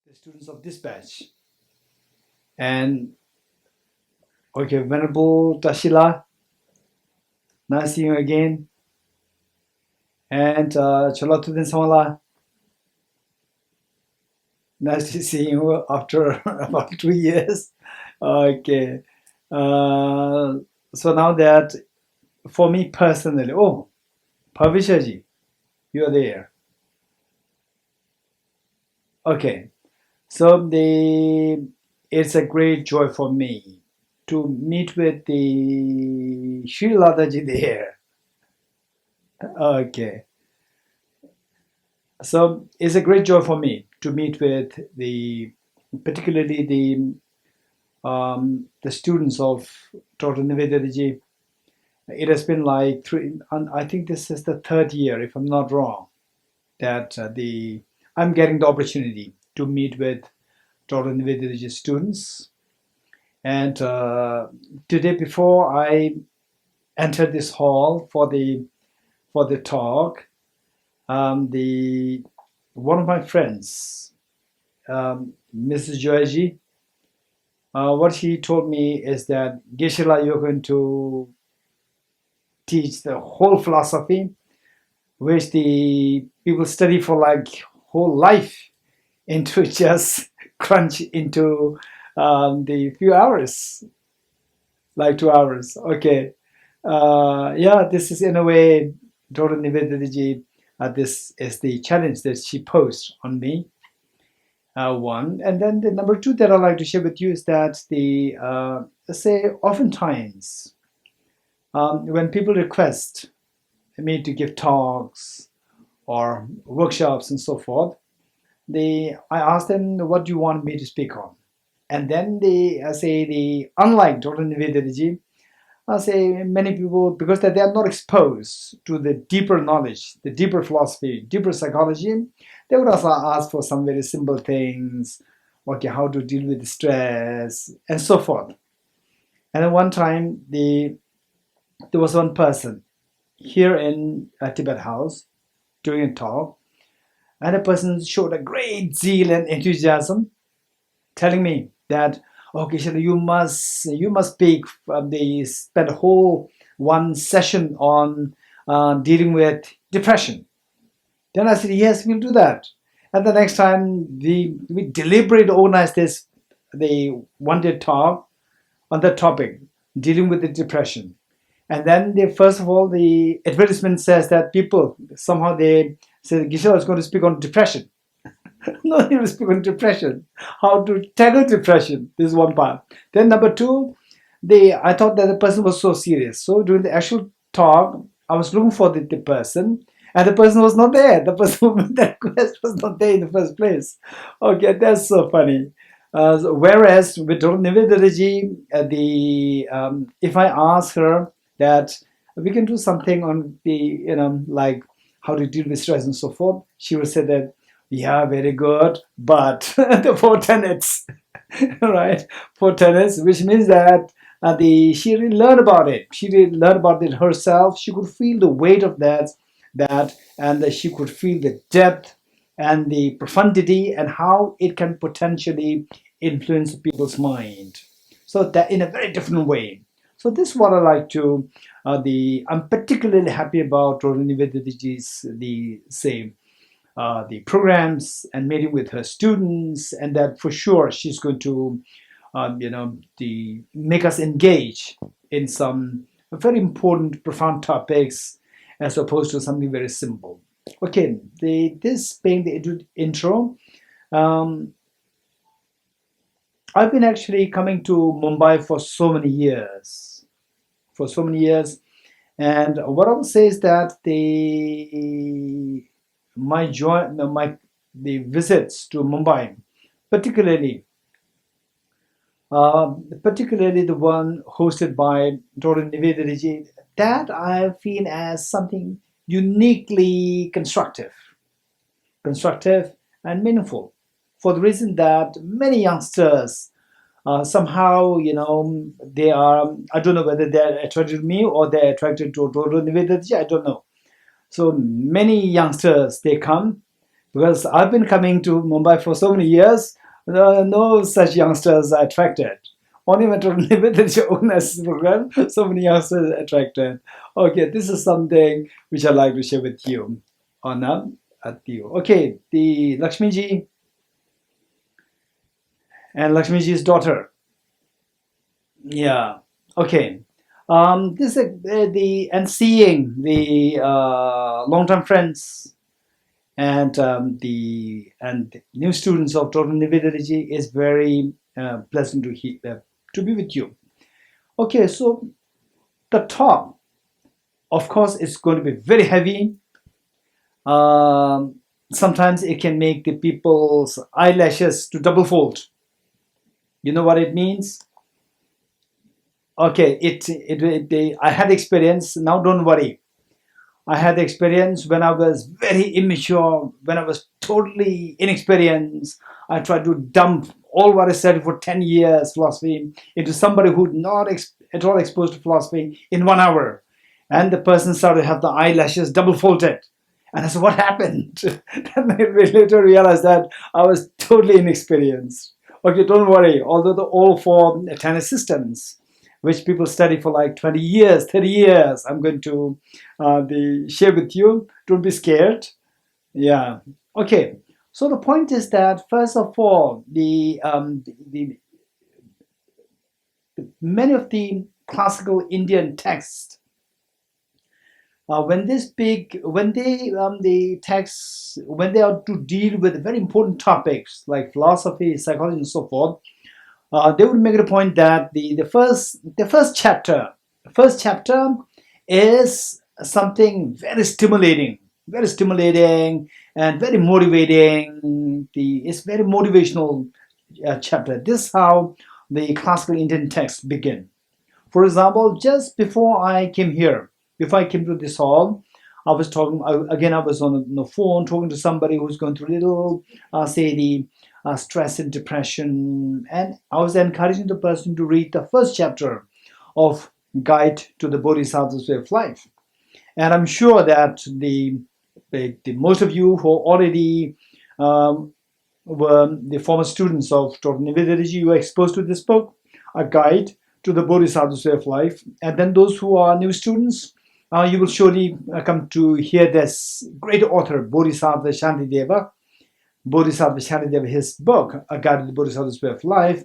the students of this batch. And okay, Venerable Tashila, nice seeing you again. And Cholatuddin Samala, nice to see you after about 2 years. Okay. So now that for me personally, oh, Bhavishaji, you're there. Okay. So it's a great joy for me to meet with the Sri Ladaji there. Okay. So it's a great joy for me to meet with particularly the students of Dr. Nivedanaji. It has been like I think this is the third year, if I'm not wrong, that I'm getting the opportunity to meet with Dr. Nivedanaji students. And today, before I entered this hall for the talk, one of my friends, Mrs. Joyaji, what he told me is that Geshe-la, you're going to teach the whole philosophy, which the people study for like whole life, into just crunch into the few hours, like 2 hours. Okay. Yeah, this is in a way, Dr. Nivedanaji, this is the challenge that she posed on me. One. And then the number two that I'd like to share with you is that let's say oftentimes when people request me to give talks or workshops and so forth, I ask them, what do you want me to speak on? And then unlike Dr. Nivedanaji, I say many people, because they are not exposed to the deeper knowledge, the deeper philosophy, deeper psychology, they would also ask for some very simple things, okay, how to deal with stress, and so forth. And then one time, there was one person here in a Tibet house doing a talk, and a person showed a great zeal and enthusiasm, telling me that, okay, you must speak. They spent a whole one session on dealing with depression. Then I said, yes, we'll do that. And the next time we deliberately organized this, they wanted talk on that topic, dealing with the depression. And then first of all, the advertisement says that people, somehow they said, Geshe is going to speak on depression. No, he will speak on depression, how to tackle depression. This is one part. Then number two, I thought that the person was so serious. So during the actual talk, I was looking for the person, and the person was not there. The person with that request was not there in the first place. Okay, that's so funny. Whereas with Dr. Nivedanaji, if I ask her that we can do something on like how to deal with stress and so forth, she will say that, yeah, very good, but the 4 tenets, right? 4 tenets, which means that she really learned about it. She really learned about it herself. She could feel the weight of that, and she could feel the depth and the profundity and how it can potentially influence people's mind. So that in a very different way. So this is what I like to. I'm particularly happy about Dr. Nivedanaji's the programs and meeting with her students, and that for sure she's going to make us engage in some very important, profound topics as opposed to something very simple. Okay, this being the intro, I've been actually coming to Mumbai for so many years, and what I would say is that the visits to Mumbai, particularly the one hosted by Dr. Nivedanaji, that I feel as something uniquely constructive and meaningful, for the reason that many youngsters somehow, they are, I don't know whether they're attracted to me or they're attracted to Dr. Nivedanaji, I don't know. So many youngsters, they come Because I've been coming to Mumbai for so many years, no such youngsters are attracted. Only when the organized program, so many youngsters are attracted. Okay, this is something which I'd like to share with you on at you. Okay, the Lakshmiji and Lakshmiji's daughter. Yeah. Okay. This the and seeing the long-term friends and new students of Total Nivedanaji is very pleasant to be with you. Okay, so the talk, of course, is going to be very heavy. Sometimes it can make the people's eyelashes to double fold. You know what it means? Okay, I had experience. Now don't worry. I had experience when I was very immature, when I was totally inexperienced. I tried to dump all what I studied for 10 years philosophy into somebody who's not at all exposed to philosophy in 1 hour. And the person started to have the eyelashes double folded. And I said, what happened? Then I later realized that I was totally inexperienced. Okay, don't worry. Although the all four Tenet systems, which people study for like 20 years, 30 years, I'm going to share with you. Don't be scared. Yeah. Okay. So the point is that first of all, many of the classical Indian texts, when they are to deal with very important topics like philosophy, psychology, and so forth, they would make it a point that the first chapter is something very stimulating and very motivating. It's very motivational chapter. This is how the classical Indian texts begin. For example, just before I came here, before I came to this hall, I was talking again. I was on the phone talking to somebody who's going through a little, say, the stress and depression, and I was encouraging the person to read the first chapter of Guide to the Bodhisattva's Way of Life. And I'm sure that the most of you who already were the former students of Dr. Nivedanaji, you were exposed to this book, A Guide to the Bodhisattva's Way of Life. And then those who are new students, you will surely come to hear this great author, Bodhisattva Shantideva, his book, A Guide to the Bodhisattva's Way of Life.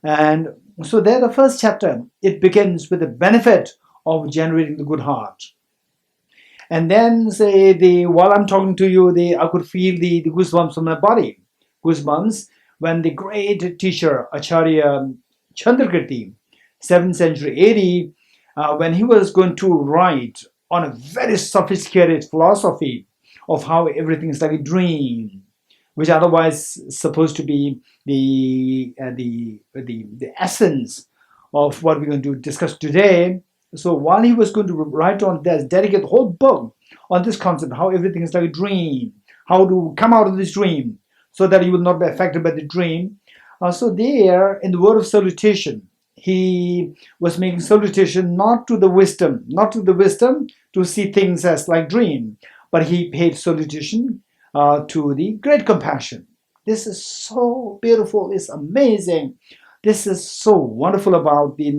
And so there, the first chapter, it begins with the benefit of generating the good heart. And then, say, while I'm talking to you, I could feel the goosebumps on my body. Goosebumps when the great teacher, Acharya Chandrakirti, 7th century AD, when he was going to write on a very sophisticated philosophy of how everything is like a dream, which otherwise is supposed to be the essence of what we're going to discuss today. So while he was going to write on this, dedicate the whole book on this concept, how everything is like a dream, how to come out of this dream so that you will not be affected by the dream. So there, in the word of salutation, he was making salutation not to the wisdom to see things as like dream, but he paid salutation to the great compassion. This is so beautiful. It's amazing. This is so wonderful about the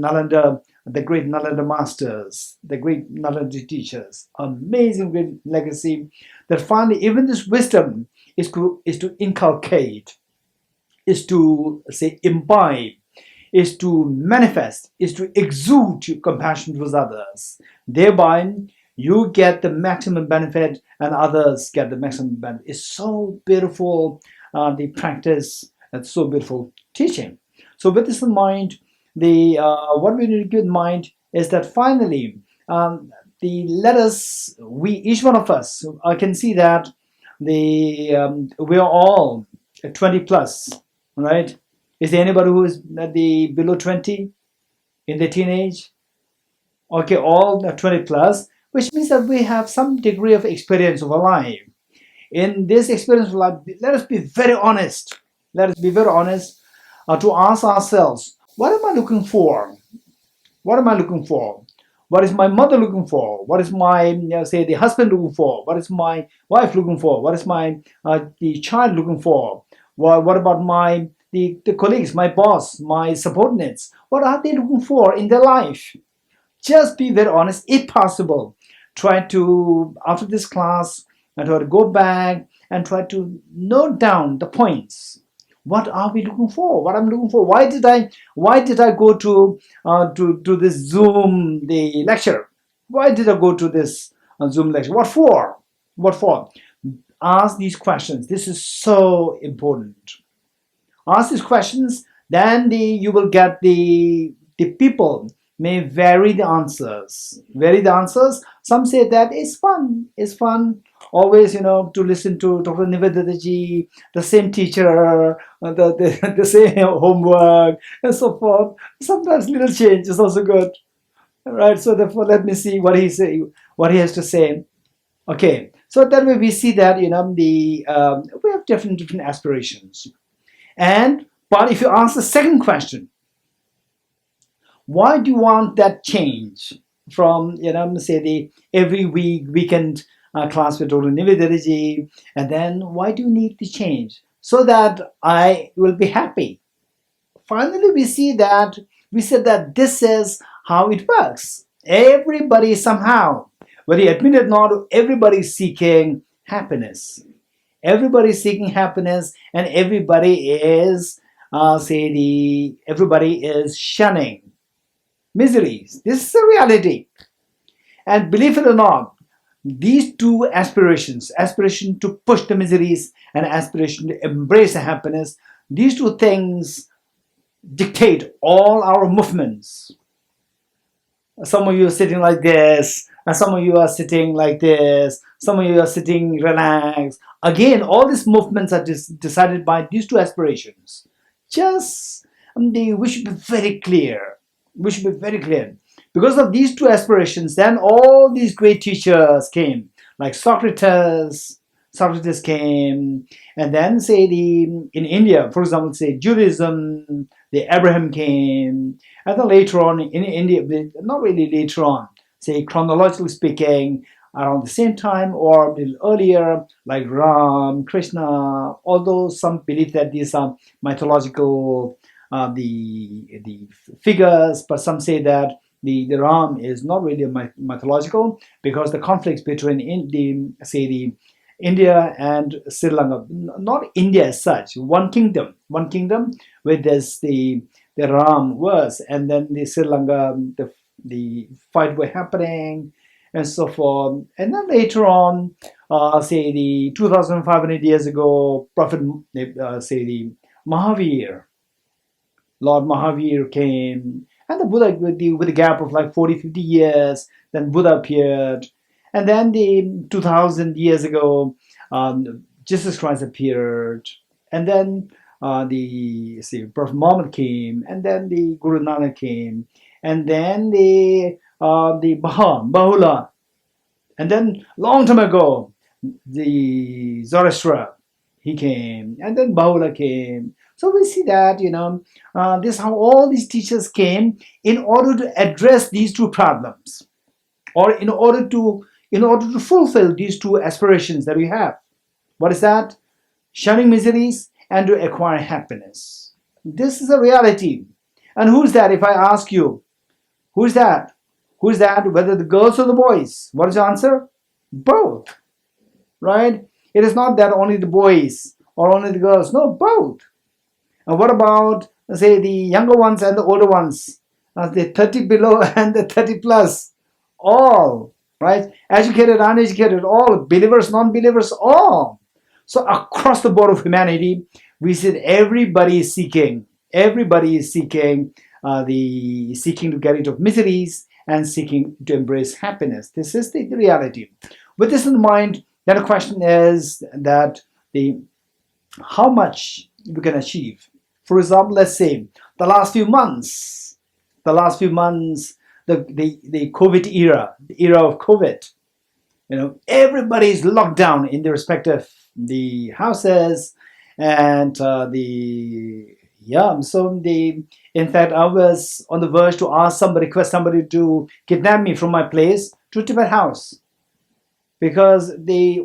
great Nalanda masters, the great Nalanda teachers. Amazing great legacy that finally even this wisdom is to inculcate, is to say imbibe, is to manifest, is to exude compassion towards others. Thereby, you get the maximum benefit and others get the maximum benefit. It's so beautiful, the practice, and so beautiful teaching. So with this in mind, what we need to keep in mind is that finally, each one of us, I can see that we are all 20 plus, right? Is there anybody who is below 20 in the teenage? Okay, all 20 plus, which means that we have some degree of experience of a life. In this experience of life, let us be very honest. Let us be very honest to ask ourselves, what am I looking for? What am I looking for? What is my mother looking for? What is my, say, the husband looking for? What is my wife looking for? What is my the child looking for? What about my the colleagues, my boss, my subordinates? What are they looking for in their life? Just be very honest, if possible. Try to, after this class, and try to go back and try to note down the points. What are we looking for? What I'm looking for? Why did I go to this Zoom the lecture? Why did I go to this Zoom lecture? What for? What for? Ask these questions. This is so important. Ask these questions, then you will get the people may vary the answers. Some say that it's fun. Always, to listen to Dr. Niveditaji, the same teacher, the same homework, and so forth. Sometimes little change is also good. All right, so therefore, let me see what he has to say. Okay, so that way we see that we have different aspirations. But if you ask the second question, why do you want that change from, say the every weekend class with Dr. Niveditaji, and then why do you need the change? So that I will be happy. Finally, we said that this is how it works. Everybody somehow, whether you admit it or not, everybody is seeking happiness. Everybody is seeking happiness, and everybody is everybody is shunning miseries. This is a reality. And believe it or not, these two aspirations, aspiration to push the miseries and aspiration to embrace the happiness, these two things dictate all our movements. Some of you are sitting like this, and some of you are sitting like this, some of you are sitting relaxed. Again, all these movements are decided by these two aspirations. We should be very clear. We should be very clear. Because of these two aspirations, then all these great teachers came, like Socrates came, and then in India, for example, say Judaism, the Abraham came, and then later on in India, not really later on, say chronologically speaking, around the same time or a little earlier, like Ram, Krishna, although some believe that these are mythological the figures, but some say that the Ram is not really mythological, because the conflicts between India and Sri Lanka, not India as such, one kingdom where there's the Ram was, and then the Sri Lanka, the fight were happening, and so forth. And then later on, the 2,500 years ago, Prophet, the Mahavir, Lord Mahavir came, and the Buddha, with a gap of like 40, 50 years, then Buddha appeared. And then the 2,000 years ago, Jesus Christ appeared. And then Prophet Muhammad came, and then the Guru Nanak came, and then the Bahula. And then long time ago, the Zoroaster, he came, and then Bahula came. So we see that, this is how all these teachers came in order to address these two problems, or in order to fulfill these two aspirations that we have. What is that? Shunning miseries and to acquire happiness. This is a reality. And who's that? If I ask you, who's that? Who's that? Whether the girls or the boys? What is the answer? Both. Right? It is not that only the boys or only the girls. No, both. And what about, say, the younger ones and the older ones? The 30 below and the 30 plus. All. Right? Educated, uneducated, all. Believers, non-believers, all. So across the board of humanity, we said everybody is seeking seeking to get rid of miseries and seeking to embrace happiness. This is the reality. With this in mind, then the question is that how much we can achieve. For example, let's say the last few months, the COVID era, the era of COVID, everybody is locked down in their respective the houses, and Yeah, so in fact, I was on the verge to request somebody to kidnap me from my place to Tibet house, because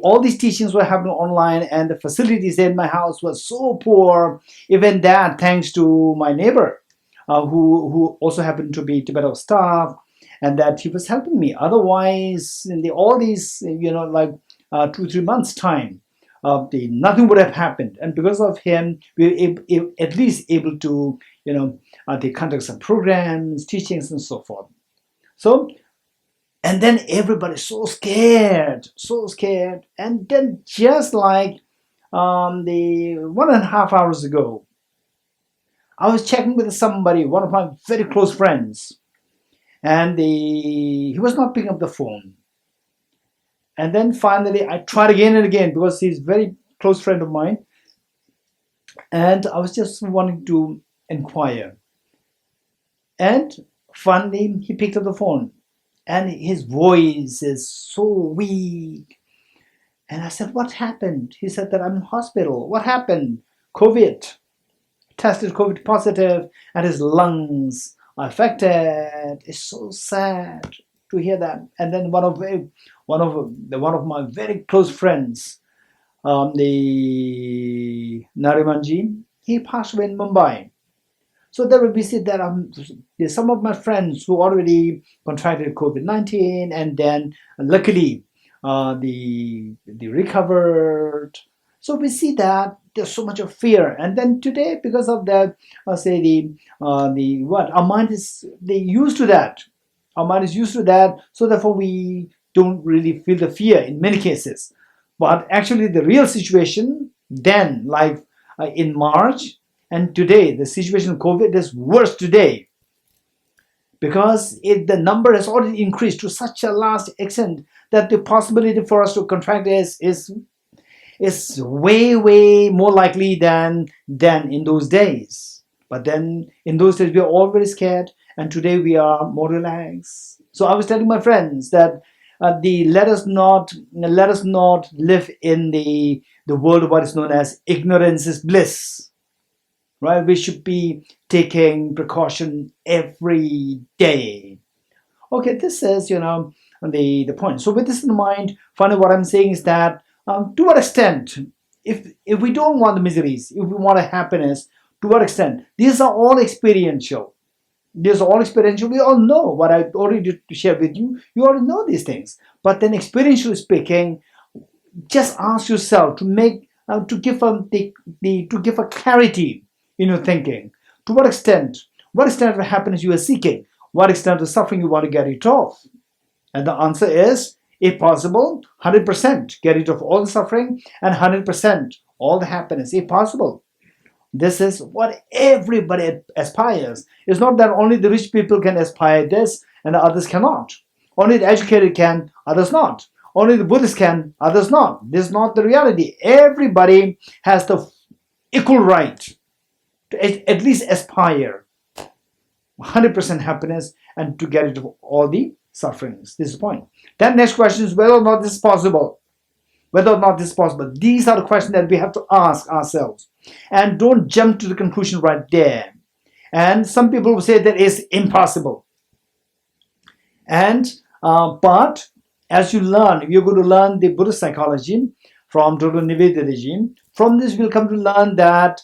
all these teachings were happening online and the facilities in my house were so poor. Even that, thanks to my neighbor, who also happened to be Tibetan staff, and that he was helping me. Otherwise, in all these, like 2-3 months time, nothing would have happened. And because of him, we were at least able to, they conduct some programs, teachings, and so forth. So, and then everybody's so scared, so scared. And then just like the 1.5 hours ago, I was checking with somebody, one of my very close friends, and he was not picking up the phone. And then finally, I tried again and again because he's a very close friend of mine. And I was just wanting to inquire. And finally, he picked up the phone. And his voice is so weak. And I said, what happened? He said that I'm in hospital. What happened? COVID. Tested COVID positive, and his lungs are affected. It's so sad to hear that. And then one of my very close friends, the Narimanji, he passed away in Mumbai. So there we see that there's some of my friends who already contracted COVID-19, and then luckily they recovered. So we see that there's so much of fear. And then today, because of that, our mind is used to that. Our mind is used to that, so therefore we don't really feel the fear in many cases. But actually, the real situation then, like in March, and today, the situation of COVID is worse today, because the number has already increased to such a large extent that the possibility for us to contract is way, way more likely than in those days. But then in those days, we are all very scared, and today we are more relaxed. So I was telling my friends that let us not live in the world of what is known as ignorance is bliss. Right? We should be taking precaution every day. Okay, this is, the point. So with this in mind, finally what I'm saying is that to what extent, if we don't want the miseries, if we want a happiness, to what extent? These are all experiential. These are all experiential. We all know what I already shared with you. You already know these things. But then experientially speaking, just ask yourself to give a clarity in your thinking. To what extent of happiness you are seeking? What extent of suffering you want to get rid of? And the answer is, if possible, 100% get rid of all the suffering, and 100% all the happiness, if possible. This is what everybody aspires. It's not that only the rich people can aspire this and the others cannot. Only the educated can, others not. Only the Buddhists can, others not. This is not the reality. Everybody has the equal right to at least aspire 100% happiness and to get rid of all the sufferings. This is the point. Then next question is whether or not this is possible. Whether or not this is possible. These are the questions that we have to ask ourselves. And don't jump to the conclusion right there. And some people will say that it's impossible. And but as you learn, you're going to learn the Buddhist psychology from Dr. Nivedanaji. From this, we'll come to learn that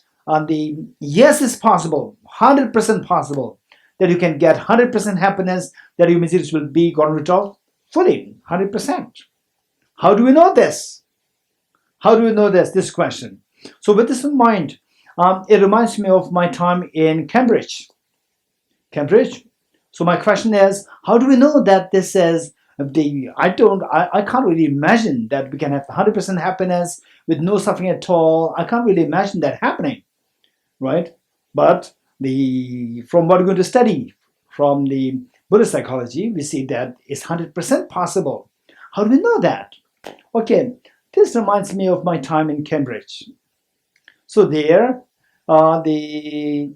yes, it's possible, 100% possible, that you can get 100% happiness, that your miseries will be gone rid of fully, 100%. How do we know this? How do we know this? This question. So with this in mind, it reminds me of my time in Cambridge. So my question is, how do we know that this is I can't really imagine that we can have 100% happiness with no suffering at all. I can't really imagine that happening, right? But from what we're going to study from the Buddhist psychology, we see that it's 100% possible. How do we know that? Okay, this reminds me of my time in Cambridge. So there, I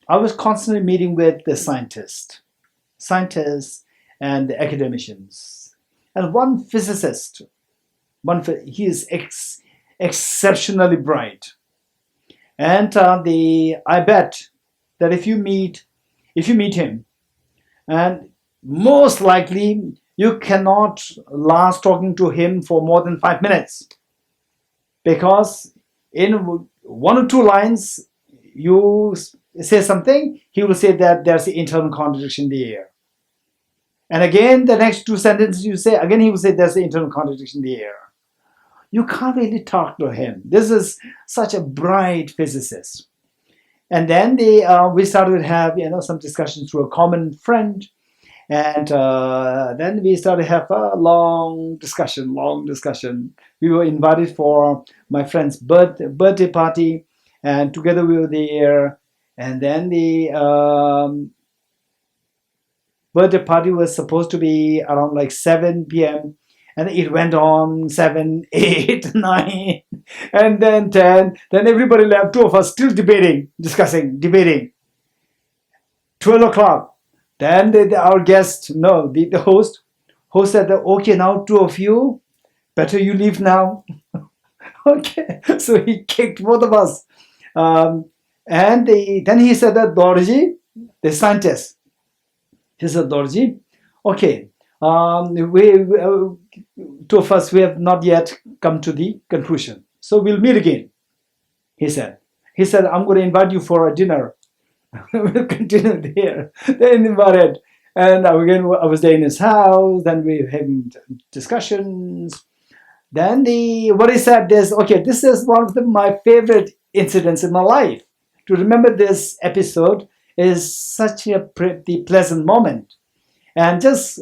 was constantly meeting with the scientists and the academicians, and one physicist. He is exceptionally bright, And I bet that if you meet him, and most likely you cannot last talking to him for more than 5 minutes, because in one or two lines you say something, he will say that there's the internal contradiction in the air. And again, the next two sentences you say, again he will say there's the internal contradiction in the air. You can't really talk to him. This is such a bright physicist. And then we started to have some discussions through a common friend, and then we started to have a long discussion. We were invited for my friend's birthday party, and together we were there. And then the birthday party was supposed to be around like 7 p.m. And it went on 7, 8, 9, and then 10. Then everybody left, two of us still debating. 12 o'clock. Then our guest, no, the host said, okay, now two of you, better you leave now. Okay, so he kicked both of us. And then he said that Dorji, the scientist, he said, Dorji, okay, two of us, we have not yet come to the conclusion. So we'll meet again, he said. He said, I'm going to invite you for a dinner. We'll continue there. Then invited. And again, I was there in his house. Then we were having discussions. Then what he said is, okay, this is one of my favorite incidents in my life. To remember this episode is such a pretty pleasant moment. And just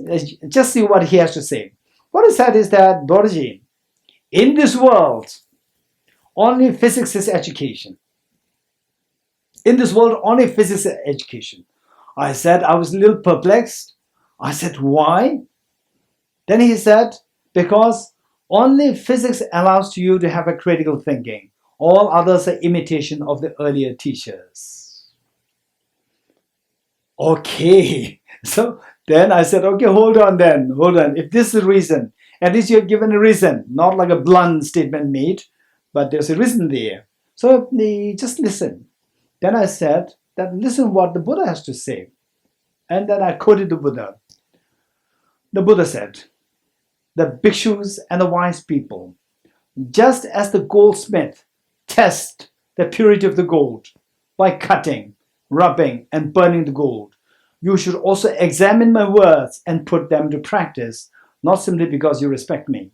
see what he has to say. What he said is that, Dorji, in this world, only physics is education. In this world, only physics is education. I said, I was a little perplexed. I said, why? Then he said, because only physics allows you to have a critical thinking. All others are imitation of the earlier teachers. Okay, so then I said, okay, hold on. If this is the reason, at least you have given a reason, not like a blunt statement made, but there's a reason there. So just listen. Then I said that listen what the Buddha has to say. And then I quoted the Buddha. The Buddha said, the bhikshus and the wise people, just as the goldsmith tests the purity of the gold by cutting, rubbing, and burning the gold, you should also examine my words and put them to practice, not simply because you respect me.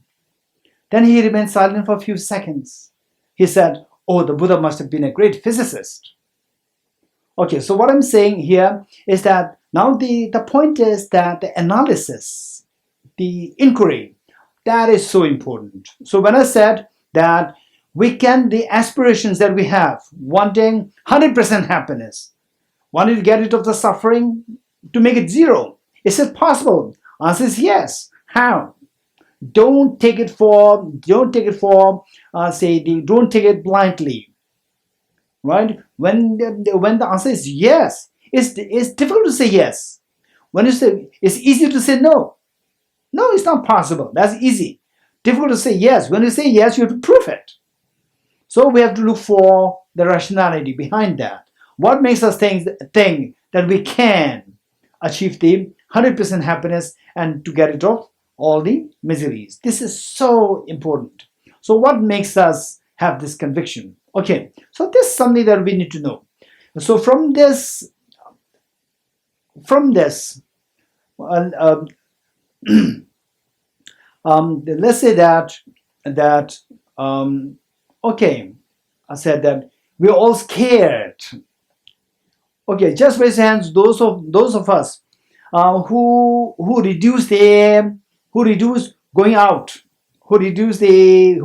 Then he remained silent for a few seconds. He said, oh, the Buddha must have been a great physicist. Okay, so what I'm saying here is that now the point is that the analysis, the inquiry, that is so important. So when I said that the aspirations that we have, wanting 100% happiness, wanting to get rid of the suffering, to make it zero, is it possible? Answer is yes. How? Don't take it blindly. Right? When the answer is yes, it's difficult to say yes. When you say it's easy to say no. No, it's not possible. That's easy. Difficult to say yes. When you say yes, you have to prove it. So we have to look for the rationality behind that. What makes us think that we can achieve the 100% happiness and to get rid of all the miseries? This is so important. So what makes us have this conviction? Okay, so this is something that we need to know. So from this, let's say that okay, I said that we're all scared. Okay, just raise your hands. Those of us who reduced going out, who reduced the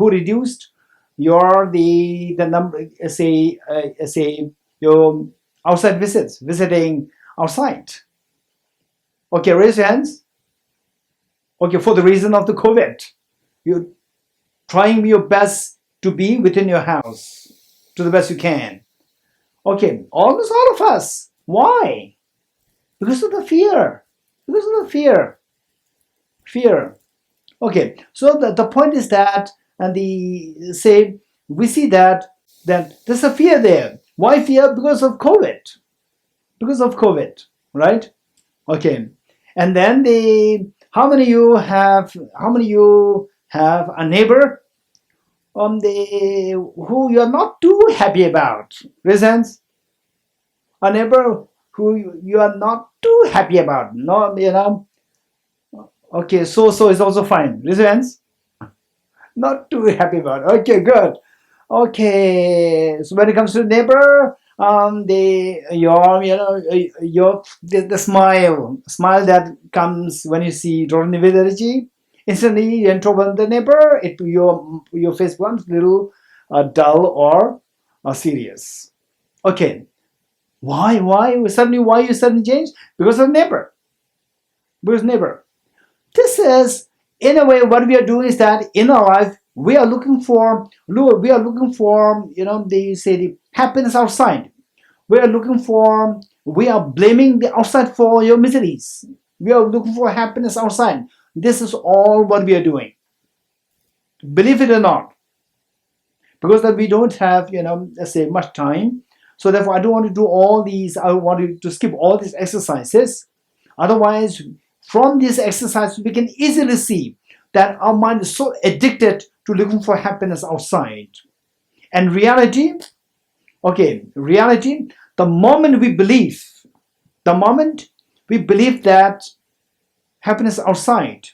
number, say your outside visits, visiting outside. Okay, raise your hands. Okay, for the reason of the COVID, you're trying your best to be within your house to the best you can. Okay, almost all of us. Why? Because of the fear. Fear. Okay, so the point is that, and we see that then there's a fear there. Why fear? Because of COVID. Because of COVID, right? Okay. And then how many you have a neighbor who you're not too happy about? Reasons? A neighbor who you are not too happy about. No, okay, so is also fine. Reasons? Not too happy about. Okay, good. Okay, so when it comes to neighbor, the smile that comes when you see Dorji Damdul, instantly you enter the neighbor, your face becomes a little dull or serious. Okay, why you suddenly change? Because of neighbor. Because neighbor. This is, in a way, what we are doing is that in our life we are looking for the happiness outside. We are blaming the outside for your miseries. We are looking for happiness outside. This is all what we are doing. Believe it or not, because that we don't have let's say much time. So therefore, I don't want to do all these. I want to skip all these exercises. Otherwise, from this exercise, we can easily see that our mind is so addicted to looking for happiness outside. And reality, the moment we believe that happiness outside,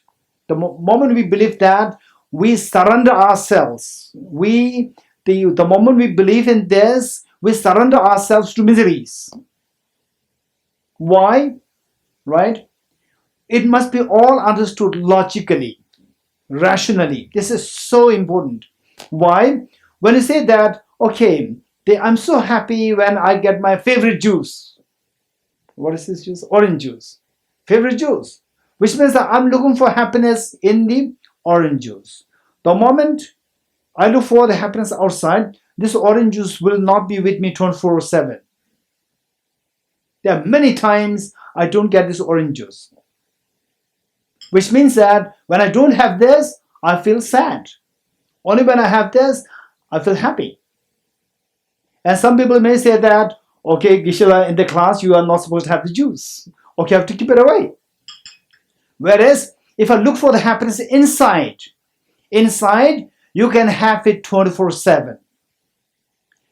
the moment we believe that, we surrender ourselves. The moment we believe in this, we surrender ourselves to miseries. Why? Right? It must be all understood logically, rationally. This is so important. Why? When you say that, okay, I'm so happy when I get my favorite juice. What is this juice? Orange juice. Favorite juice. Which means that I'm looking for happiness in the orange juice. The moment I look for the happiness outside, this orange juice will not be with me 24/7. There are many times I don't get this orange juice. Which means that when I don't have this, I feel sad. Only when I have this, I feel happy. And some people may say that, okay, Geshe, in the class, you are not supposed to have the juice. Okay, I have to keep it away. Whereas, if I look for the happiness inside, you can have it 24/7.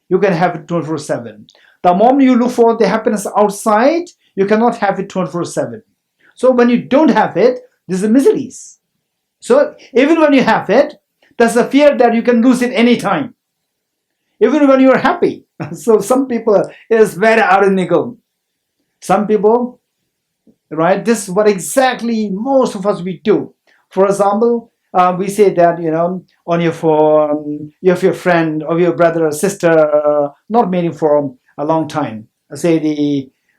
You can have it 24/7. The moment you look for the happiness outside, you cannot have it 24/7. So when you don't have it, this is miseries. So even when you have it, there's a fear that you can lose it anytime. Even when you're happy. So some people, it is very ironical. Some people, right, this is what exactly most of us we do. For example, we say that, on your phone, you have your friend or your brother or sister not meeting for a long time. Say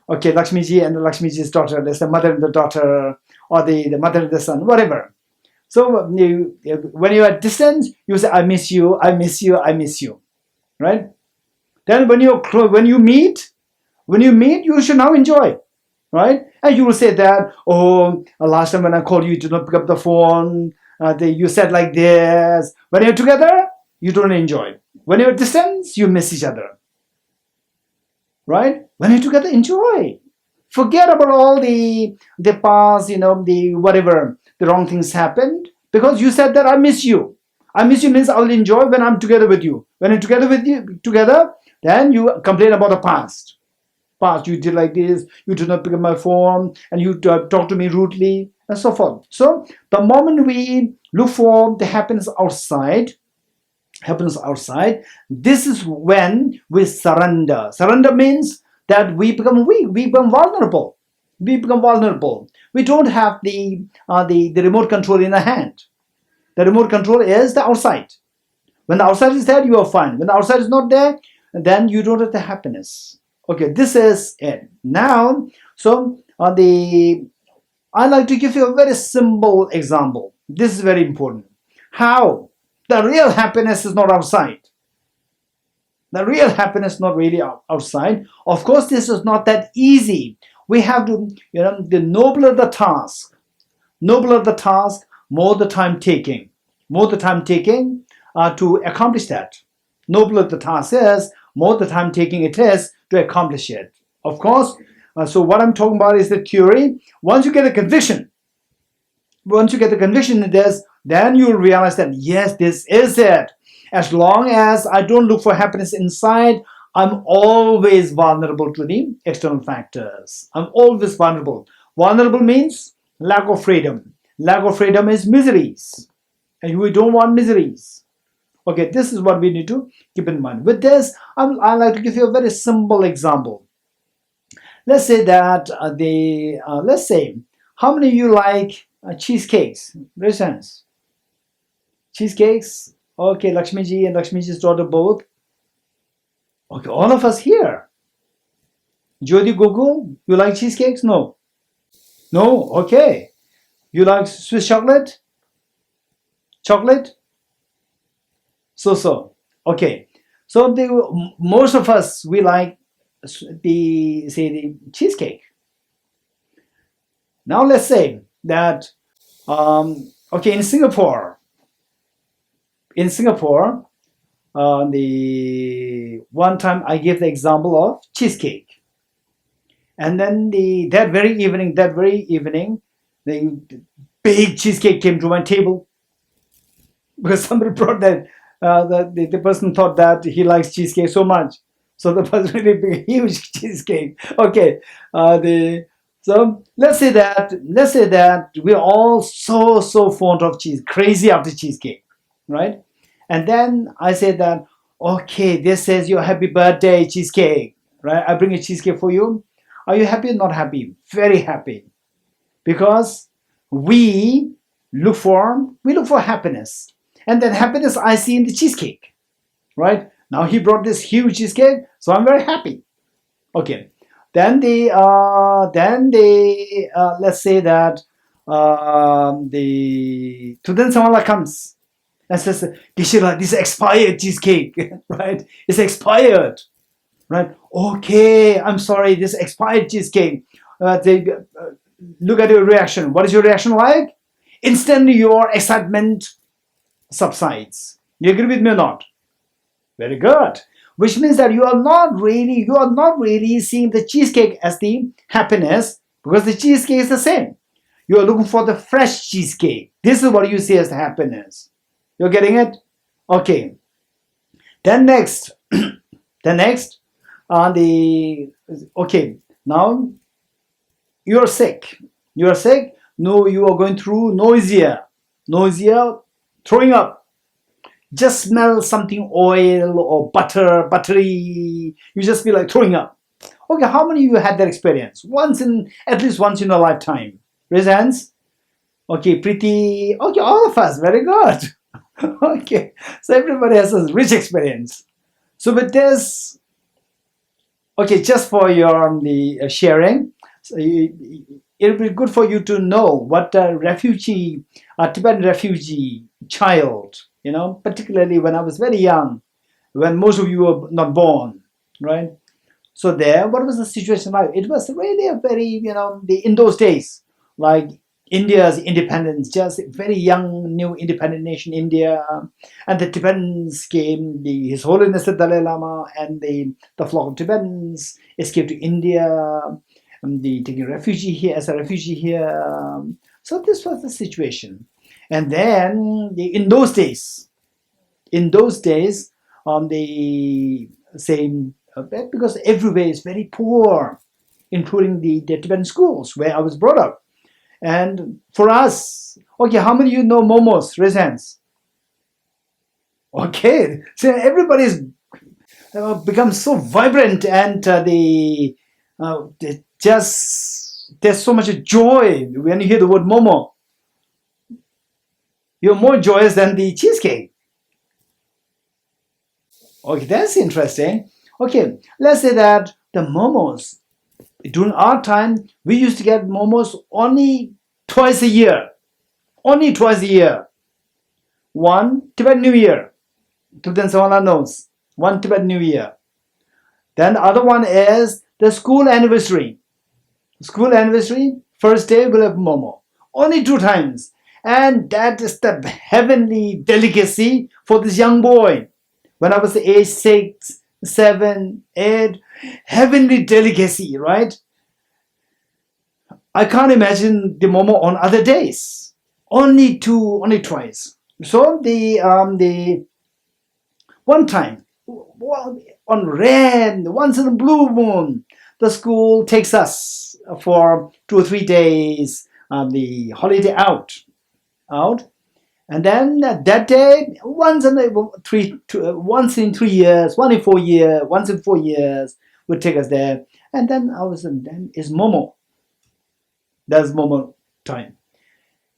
Lakshmiji and the Lakshmiji's daughter, there's the mother and the daughter, or the mother and the son, whatever. So when you are at distance, you say, I miss you, I miss you, I miss you, right? Then when you meet, you should now enjoy, right? And you will say that, last time when I called you, you did not pick up the phone, you said like this. When you're together, you don't enjoy. When you're at distance, you miss each other, right? When you're together, enjoy. Forget about all the past, the whatever, the wrong things happened, because you said that I miss you. I miss you means I will enjoy when I'm together with you. When I'm together with you, then you complain about the past. Past, you did like this, you did not pick up my phone, and you talk to me rudely, and so forth. So the moment we look for the happiness outside, this is when we surrender. Surrender means that we become weak, we become vulnerable. We don't have the remote control in our hand. The remote control is the outside. When the outside is there, you are fine. When the outside is not there, then you don't have the happiness. Okay, this is it. Now, so I like to give you a very simple example. This is very important. How the real happiness is not outside. The real happiness is not really outside. Of course, this is not that easy. We have to, the nobler the task, more the time taking to accomplish that. nobler the task is, more the time taking it is to accomplish it. Of course, so what I'm talking about is the theory. Once you get a conviction, in this, then you'll realize that yes, this is it. As long as I don't look for happiness inside, I'm always vulnerable to the external factors. I'm always vulnerable. Vulnerable means lack of freedom. Lack of freedom is miseries. And we don't want miseries. Okay, this is what we need to keep in mind. With this, I'd like to give you a very simple example. Let's say that how many of you like cheesecakes? Raise hands. Cheesecakes? Okay, Lakshmiji and Lakshmiji's daughter both. Okay, all of us here. Jyoti Goku, you like cheesecakes? No. No? Okay. You like Swiss chocolate? Chocolate? So. Okay. So most of us, we like the cheesecake. Now let's say that, okay, in Singapore, the one time I gave the example of cheesecake, and then that very evening, the big cheesecake came to my table because somebody brought that. The person thought that he likes cheesecake so much, so the person really big, huge cheesecake. Okay, so let's say that we're all so fond of cheese, crazy after cheesecake, right? And then I said that, okay, this says your happy birthday cheesecake, right? I bring a cheesecake for you. Are you happy or not happy? Very happy, because we look for happiness, and that happiness I see in the cheesecake, right? Now he brought this huge cheesecake, so I'm very happy. Okay, then let's say that the Tudan Samala comes and says, Gishila, this expired cheesecake, right? It's expired, right? Okay, I'm sorry, this expired cheesecake. Look at your reaction. What is your reaction like? Instantly your excitement subsides. You agree with me or not? Very good. Which means that you are not really seeing the cheesecake as the happiness, because the cheesecake is the same. You are looking for the fresh cheesecake. This is what you see as the happiness. You're getting it? Okay. Then next, okay, now you're sick. No, you are going through nausea, throwing up. Just smell something oil or buttery. You just feel like throwing up. Okay, how many of you had that experience? At least once in a lifetime. Raise hands. Okay, pretty. Okay, all of us. Very good. Okay, so everybody has a rich experience. So with this, okay, just for your sharing, so it'll be good for you to know what a Tibetan refugee child, particularly when I was very young, when most of you were not born, right? So what was the situation like? It was really a very, in those days, like India's independence, just very young, new independent nation, India, and the Tibetans came, His Holiness the Dalai Lama and the flock of Tibetans escaped to India, taking refugee here as a refugee here. So this was the situation. And then in those days, the same, because everywhere is very poor, including the Tibetan schools where I was brought up. And for us, okay, how many of you know momos? Raise hands. Okay, so everybody's become so vibrant, and there's so much joy when you hear the word momo. You're more joyous than the cheesecake. Okay, that's interesting. Okay, let's say that the momos, during our time, we used to get momos only twice a year. Only twice a year. One, Tibet New Year. Tibetan Sawana knows. One Tibet New Year. Then the other one is the school anniversary. School anniversary, first day we'll have momo. Only 2 times. And that is the heavenly delicacy for this young boy when I was age 6, 7, 8, heavenly delicacy, right? I can't imagine the momo on other days. Only twice. So the one time, on once in a blue moon, the school takes us for 2 or 3 days, the holiday out, and then that day, once in 3 years, once in 4 years, would take us there, and then then is momo. That's momo time.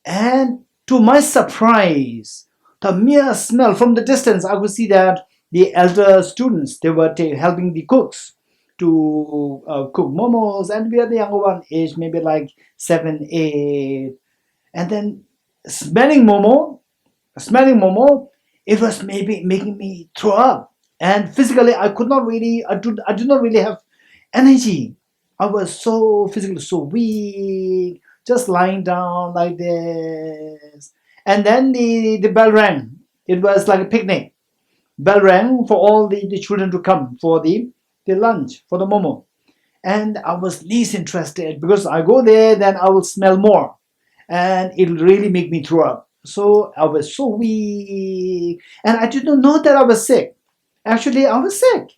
And to my surprise, the mere smell from the distance, I could see that the elder students, they were helping the cooks to cook momos, and we are the younger one, age maybe like 7, 8, and then smelling momo, it was maybe making me throw up, and physically I did not really have energy. I was so physically so weak, just lying down like this. And then the bell rang. It was like a picnic. Bell rang for all the children to come for the lunch, for the momo. And I was least interested, because I go there, then I will smell more, and it'll really make me throw up. So I was so weak, and I did not know that I was sick. Actually, I was sick.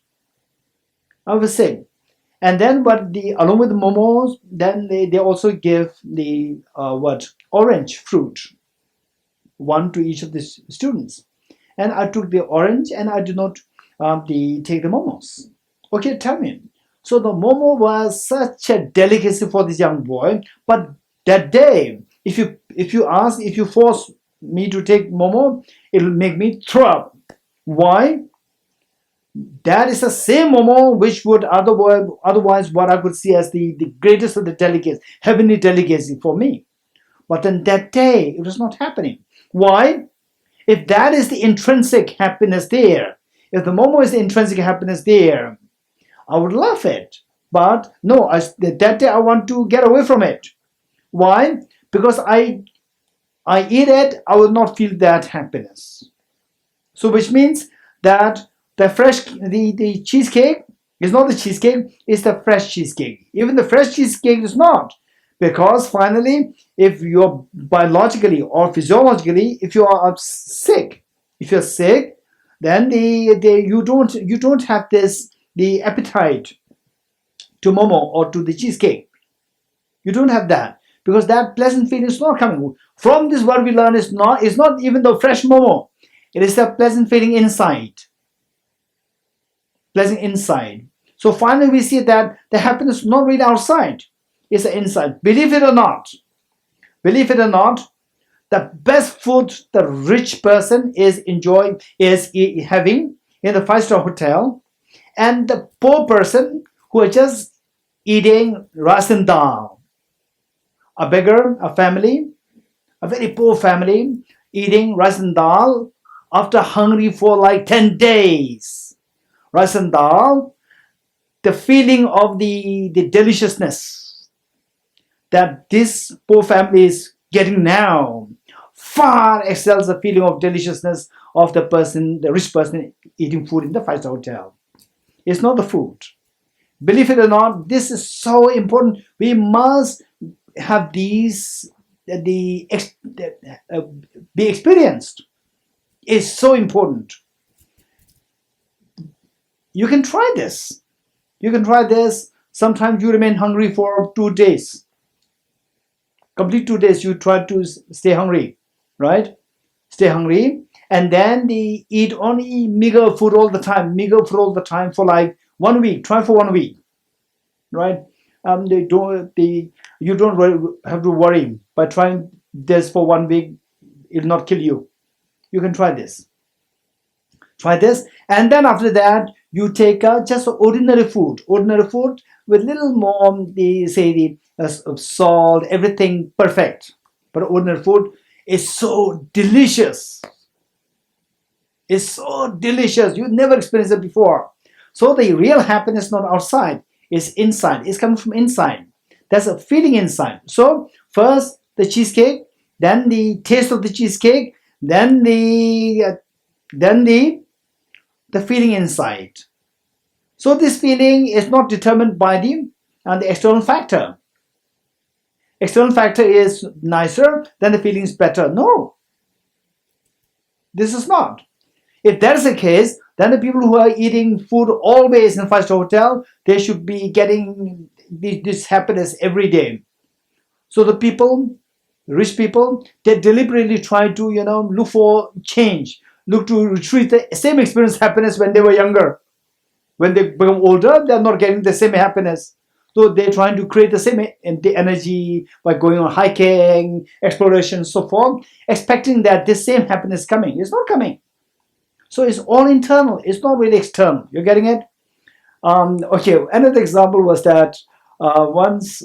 And then along with the momos, then they also give the orange fruit, one to each of the students. And I took the orange, and I did not take the momos. Okay, tell me. So the momo was such a delicacy for this young boy. But that day, if you force me to take momo, it will make me throw up. Why? That is the same momo which would otherwise what I could see as the greatest of the delicacies, heavenly delicacy for me. But then that day, it was not happening. Why? If that is the intrinsic happiness there, if the momo is the intrinsic happiness there, I would love it. But no, that day I want to get away from it. Why? Because I eat it, I will not feel that happiness. So which means that the cheesecake is not the cheesecake, it's the fresh cheesecake. Even the fresh cheesecake is not. Because finally, if you're biologically or physiologically, if you are sick, then you don't have the appetite to momo or to the cheesecake. You don't have that, because that pleasant feeling is not coming. From this, what we learn is not even the fresh momo. It is a pleasant feeling inside. Pleasant inside. So finally we see that the happiness is not really outside. It's inside. Believe it or not, the best food the rich person is having in the 5-star hotel, and the poor person who are just eating rice and dal. A beggar, a very poor family, eating rice and dal after hungry for like 10 days. Rice and dal, the feeling of the deliciousness that this poor family is getting now far excels the feeling of deliciousness of the rich person eating food in the 5-star hotel. It's not the food. Believe it or not, this is so important. We must have these be experienced. It's so important. You can try this. Sometimes you remain hungry for 2 days. Complete 2 days, you try to stay hungry, right? Stay hungry, and then they eat only meager food all the time for like 1 week. Try for 1 week, right? You don't have to worry by trying this for 1 week. It will not kill you. You can try this. And then after that, you take just ordinary food with little more, salt, everything perfect. But ordinary food is so delicious. It's so delicious. You've never experienced it before. So the real happiness is not outside, it's inside. It's coming from inside. There's a feeling inside. So first the cheesecake, then the taste of the cheesecake, then the the feeling inside. So this feeling is not determined by the external factor. External factor is nicer, then the feeling is better. No, this is not. If that is the case, then the people who are eating food always in five-star hotel, they should be getting this happiness every day. So the people, rich people, they deliberately try to, look for change, look to retrieve the same experience happiness when they were younger. When they become older, they are not getting the same happiness. So they're trying to create the same the energy by going on hiking, exploration, so forth, expecting that this same happiness is coming. It's not coming. So it's all internal. It's not really external. You're getting it? Okay. Another example was that once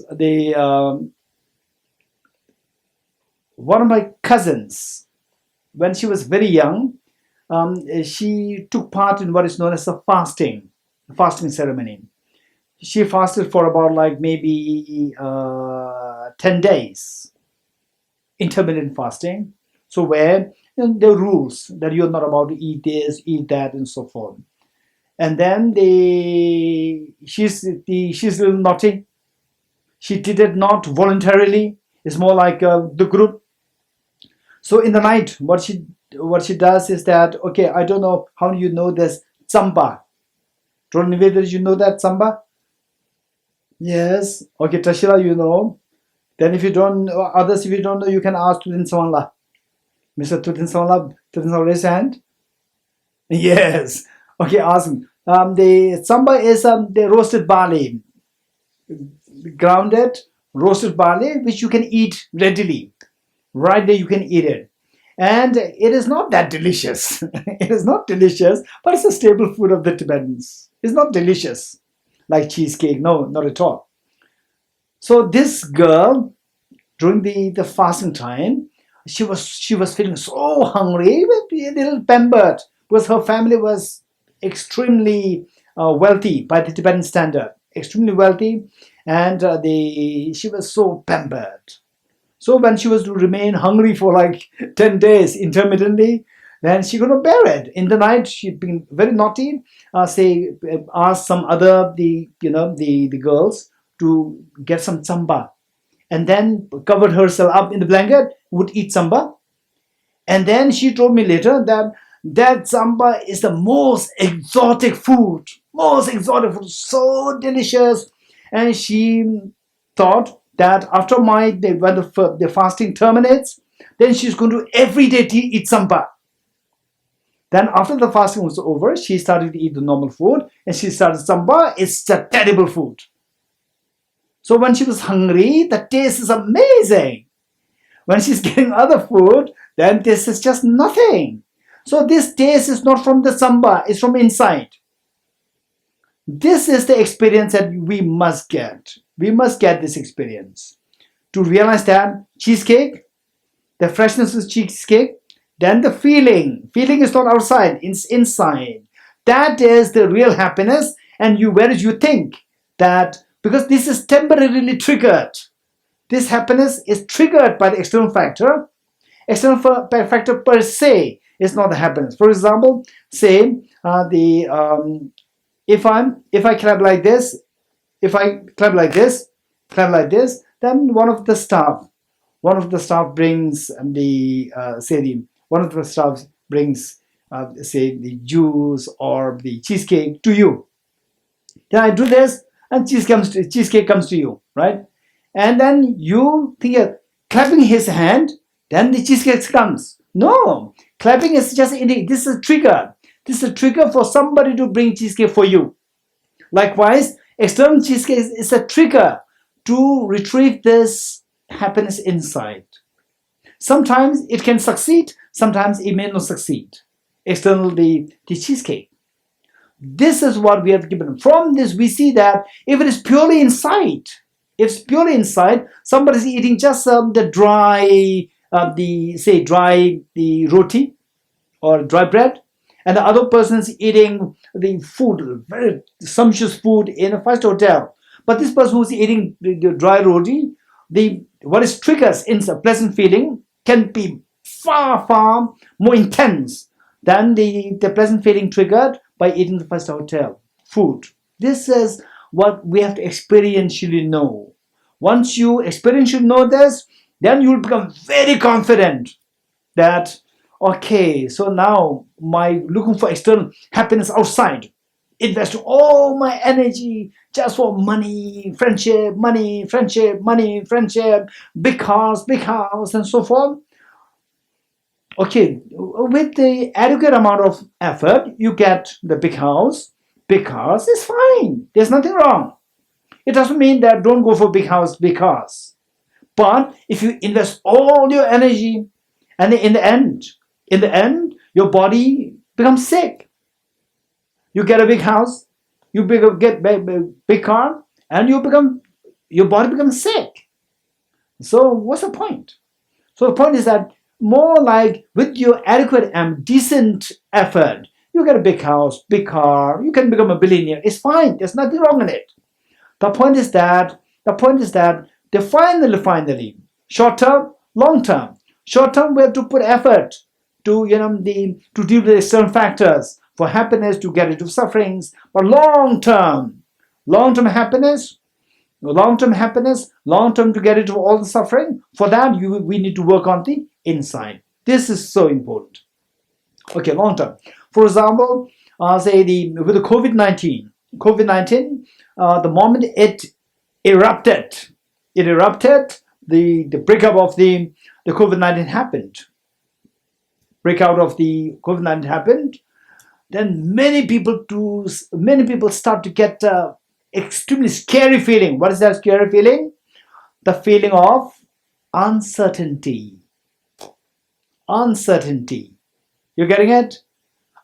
one of my cousins, when she was very young, she took part in what is known as a fasting ceremony. She fasted for about like maybe 10 days, intermittent fasting. So where there are rules that you're not about to eat this, eat that, and so forth. And then she's a little naughty. She did it not voluntarily. It's more like the group. So in the night, what she does is that, okay, I don't know how you know this tsamba. Don't know whether you know that tsamba? Yes. Okay, Tashila, you know. Then if you don't, others if you don't know, you can ask Tutin Sawanla. Mr. Tutin Sawanla, raise hand. Yes. Okay, awesome. The tsamba is the roasted barley, grounded roasted barley, which you can eat readily. Right there, you can eat it. And it is not that delicious. It is not delicious, but it's a staple food of the Tibetans. It's not delicious like cheesecake. No, not at all. So this girl, during the fasting time, she was feeling so hungry, a little pampered, because her family was extremely wealthy by the Tibetan standard, extremely wealthy, and she was so pampered. So when she was to remain hungry for like 10 days intermittently, then she couldn't bear it. In the night, she'd been very naughty. Asked some other the girls to get some tsamba, and then covered herself up in the blanket, would eat tsamba. And then she told me later that tsamba is the most exotic food, so delicious. And she thought that after when the fasting terminates, then she's going to every day eat tsamba. Then after the fasting was over, she started to eat the normal food, and she started tsamba. It's a terrible food. So when she was hungry, the taste is amazing. When she's getting other food, then this is just nothing. So this taste is not from the tsamba, it's from inside. This is the experience that we must get. We must get this experience to realize that cheesecake, the freshness of cheesecake, then the feeling is not outside, it's inside. That is the real happiness. And whereas you think that because this is temporarily triggered, this happiness is triggered by the external factor. External factor per se is not the happiness. For example, say if I clap like this, then one of the staff brings the juice or the cheesecake to you. Then I do this, and cheesecake comes to you, right? And then you think clapping his hand, then the cheesecake comes. No, clapping is just this is a trigger. This is a trigger for somebody to bring cheesecake for you. Likewise, external cheesecake is a trigger to retrieve this happiness inside. Sometimes it can succeed, sometimes it may not succeed. External the cheesecake. This is what we have given. From this, we see that if it is purely inside, somebody is eating just the dry, the roti or dry bread, and the other person is eating the food, very sumptuous food in a five-star hotel. But this person who is eating the dry roti, what is triggers in a pleasant feeling can be far, far more intense than the pleasant feeling triggered by eating the five-star hotel food. This is what we have to experientially know. Once you experientially know this, then you will become very confident that, okay, so now my looking for external happiness outside, invest all my energy just for money, friendship, big house, and so forth. Okay, with the adequate amount of effort, you get the big house. Big cars is fine. There's nothing wrong. It doesn't mean that don't go for big house, big cars. But if you invest all your energy, and in the end, your body becomes sick. You get a big house, you get big car, and your body becomes sick. So what's the point? So the point is that more like with your adequate and decent effort, you get a big house, big car, you can become a billionaire. It's fine. There's nothing wrong in it. The point is that finally, short term, long term. Short term, we have to put effort to to deal with external factors for happiness, to get rid of sufferings. But long term happiness, long term to get rid of all the suffering. For that, we need to work on the inside. This is so important. Okay, long term. For example, say with the COVID-19, the moment it erupted, the breakup of the COVID-19 happened. Breakout of the COVID-19 happened. Then many people start to get extremely scary feeling. What is that scary feeling? The feeling of uncertainty. Uncertainty. You're getting it?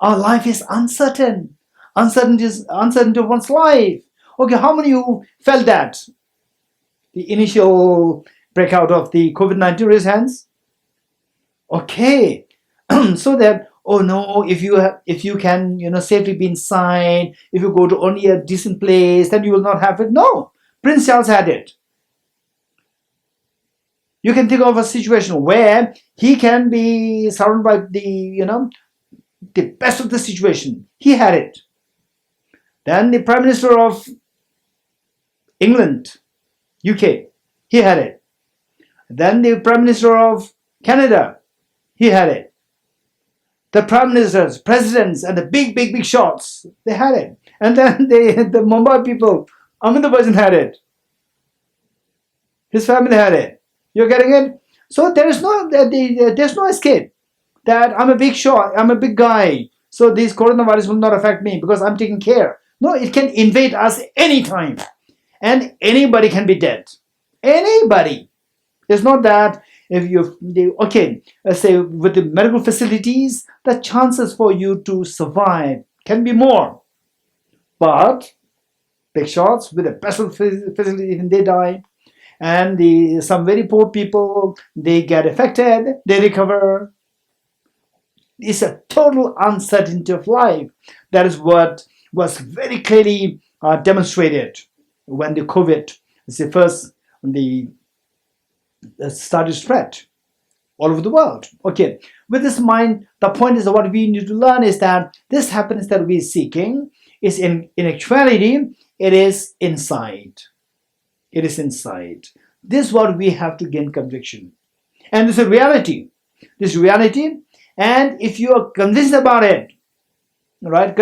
Our life is uncertain. Uncertainty of one's life. Okay, how many of you felt that? The initial breakout of the COVID-19, raise hands. Okay, so that, oh no, if you can safely be inside, if you go to only a decent place, then you will not have it. No, Prince Charles had it. You can think of a situation where he can be surrounded by the best of the situation. He had it. Then the Prime Minister of England, UK, he had it. Then the Prime Minister of Canada, he had it. The Prime Ministers, Presidents, and the big shots, they had it. And then the Mumbai people, Amitabh Bachchan had it. His family had it. You're getting it? So there's no escape. That I'm a big shot, I'm a big guy, so this coronavirus will not affect me because I'm taking care. No, it can invade us anytime. And anybody can be dead. Anybody. It's not that if let's say with the medical facilities, the chances for you to survive can be more. But big shots with the best facility, they die. And some very poor people, they get affected, they recover. It's a total uncertainty of life. That is what was very clearly demonstrated when the COVID started spread all over the world. Okay, with this in mind, the point is that what we need to learn is that this happiness that we're seeking is in actuality, it is inside. It is inside. This is what we have to gain conviction. And this is a reality. This reality. And if you are convinced about it, right,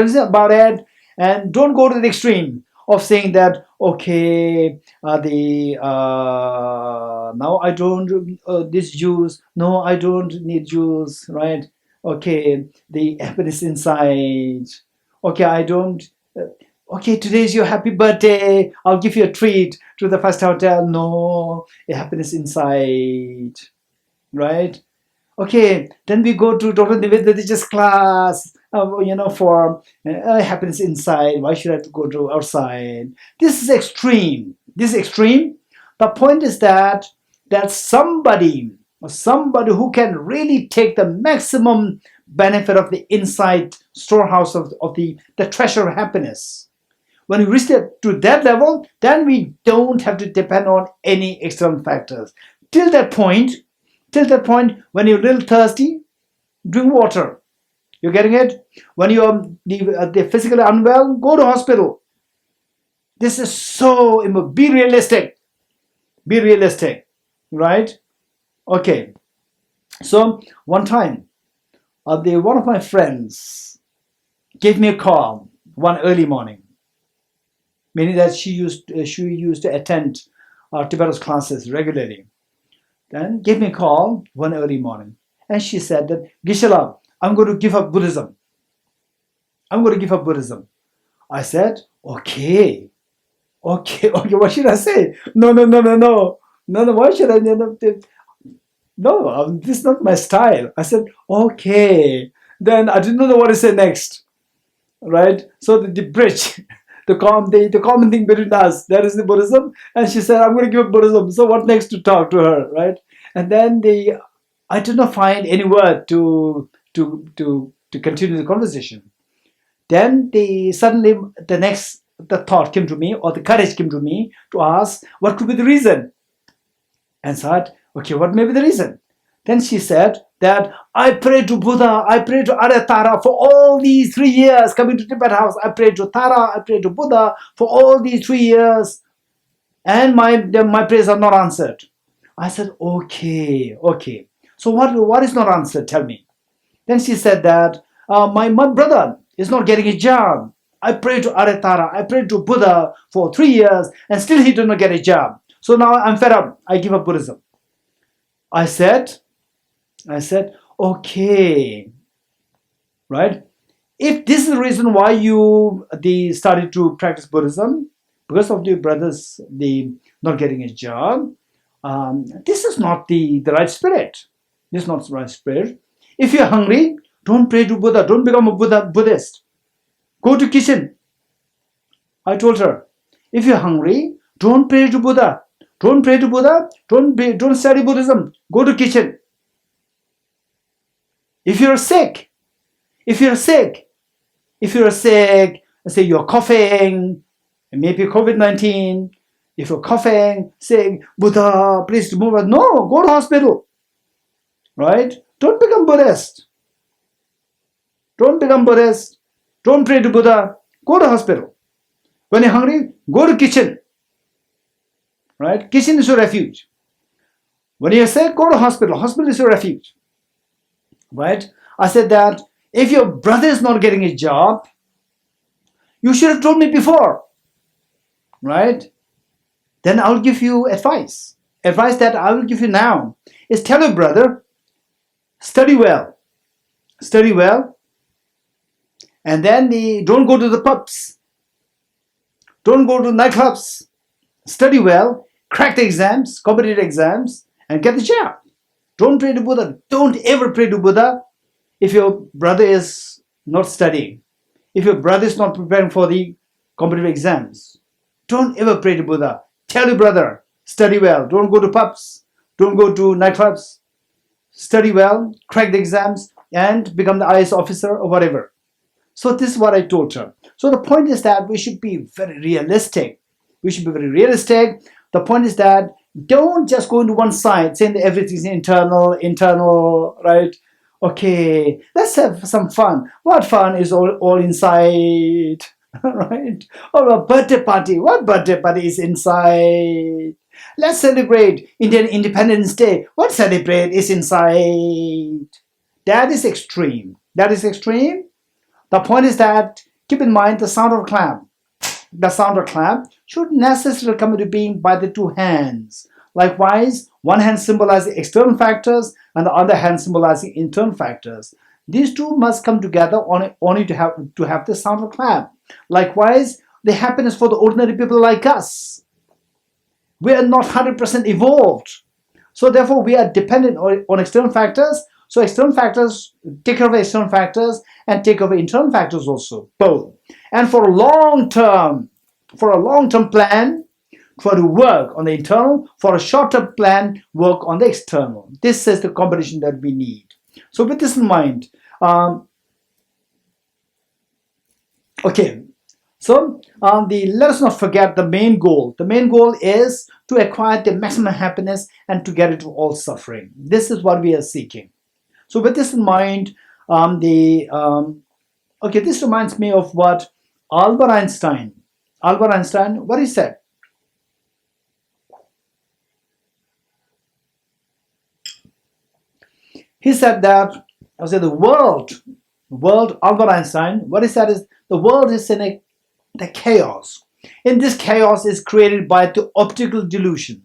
and don't go to the extreme of saying that, okay, now I don't this juice, no, I don't need juice, right? Okay, the happiness inside. Okay, I don't. Okay, today's your happy birthday. I'll give you a treat to the first hotel. No, the happiness inside, right? Okay, then we go to Dr. Nivedita's class, for happiness inside. Why should I have to go to outside? This is extreme. The point is that somebody who can really take the maximum benefit of the inside storehouse of the treasure of happiness. When we reach to that level, then we don't have to depend on any external factors. Till that point, when you're a little thirsty, drink water. You're getting it? When you're physically unwell, go to hospital. This is so, be realistic. Be realistic, right? Okay. So one time, one of my friends gave me a call one early morning, meaning that she used to attend our Tibetan classes regularly. Then gave me a call one early morning, and she said that, Geshe, I'm going to give up Buddhism. I'm going to give up Buddhism. I said, okay. What should I say? No. Why should I? No, this is not my style. I said, okay. Then I didn't know what to say next, right? So the bridge, the common thing between us, that is the Buddhism. And she said, I'm going to give up Buddhism. So what next to talk to her, right? And then I did not find any word to continue the conversation. Then suddenly the thought came to me, or the courage came to me to ask what could be the reason. And said, okay, what may be the reason? Then she said that I prayed to Buddha, I prayed to ARTH for all these 3 years coming to Tibet house. I prayed to Tara, I prayed to Buddha for all these 3 years, and my prayers are not answered. I said, okay. So what is not answered? Tell me. Then she said that my brother is not getting a job. I prayed to ARTH, I prayed to Buddha for 3 years, and still he did not get a job. So now I'm fed up. I give up Buddhism. I said, okay, right? If this is the reason why you started to practice Buddhism, because of the brothers not getting a job, this is not the right spirit. This is not the right spirit. If you're hungry, don't pray to Buddha. Don't become a Buddhist. Go to kitchen. I told her, if you're hungry, don't pray to Buddha. Don't pray to Buddha. Don't study Buddhism. Go to kitchen. If you're sick, say you're coughing, maybe COVID-19. If you're coughing, say, Buddha, please move it. No, go to hospital. Right? Don't become Buddhist. Don't pray to Buddha. Go to hospital. When you're hungry, go to kitchen. Right? Kitchen is your refuge. When you're sick, go to hospital. Hospital is your refuge. Right? I said that if your brother is not getting a job, you should have told me before. Right? Then I'll give you advice. Advice that I will give you now is tell your brother, study well. Study well. And then don't go to the pubs. Don't go to nightclubs. Study well. Crack the exams, competitive exams, and get the job. Don't pray to Buddha. Don't ever pray to Buddha if your brother is not studying. If your brother is not preparing for the competitive exams. Don't ever pray to Buddha. Tell your brother, study well. Don't go to pubs. Don't go to nightclubs. Study well, crack the exams, and become the IAS officer or whatever. So this is what I told her. So the point is that we should be very realistic. The point is that don't just go into one side saying that everything's internal, right? Okay, let's have some fun. What fun is all inside, right? Or a birthday party. What birthday party is inside? Let's celebrate Indian Independence Day. What celebrate is inside? That is extreme. The point is that keep in mind the sound of clap. The sound of clap should necessarily come into being by the two hands. Likewise, one hand symbolizing external factors and the other hand symbolizing internal factors. These two must come together only to have the sound of clap. Likewise, the happiness for the ordinary people like us. We are not 100% evolved. So therefore, we are dependent on external factors. So external factors take care of external factors and take over internal factors also, both. And for a long-term plan, try to work on the internal. For a short-term plan, work on the external. This is the combination that we need. So with this in mind, okay. So let us not forget the main goal. The main goal is to acquire the maximum happiness and to get rid of all suffering. This is what we are seeking. So with this in mind, Okay, this reminds me of what Albert Einstein, what he said. He said that, I said the world, Albert Einstein, what he said is the world is in the chaos. And this chaos is created by the optical delusion.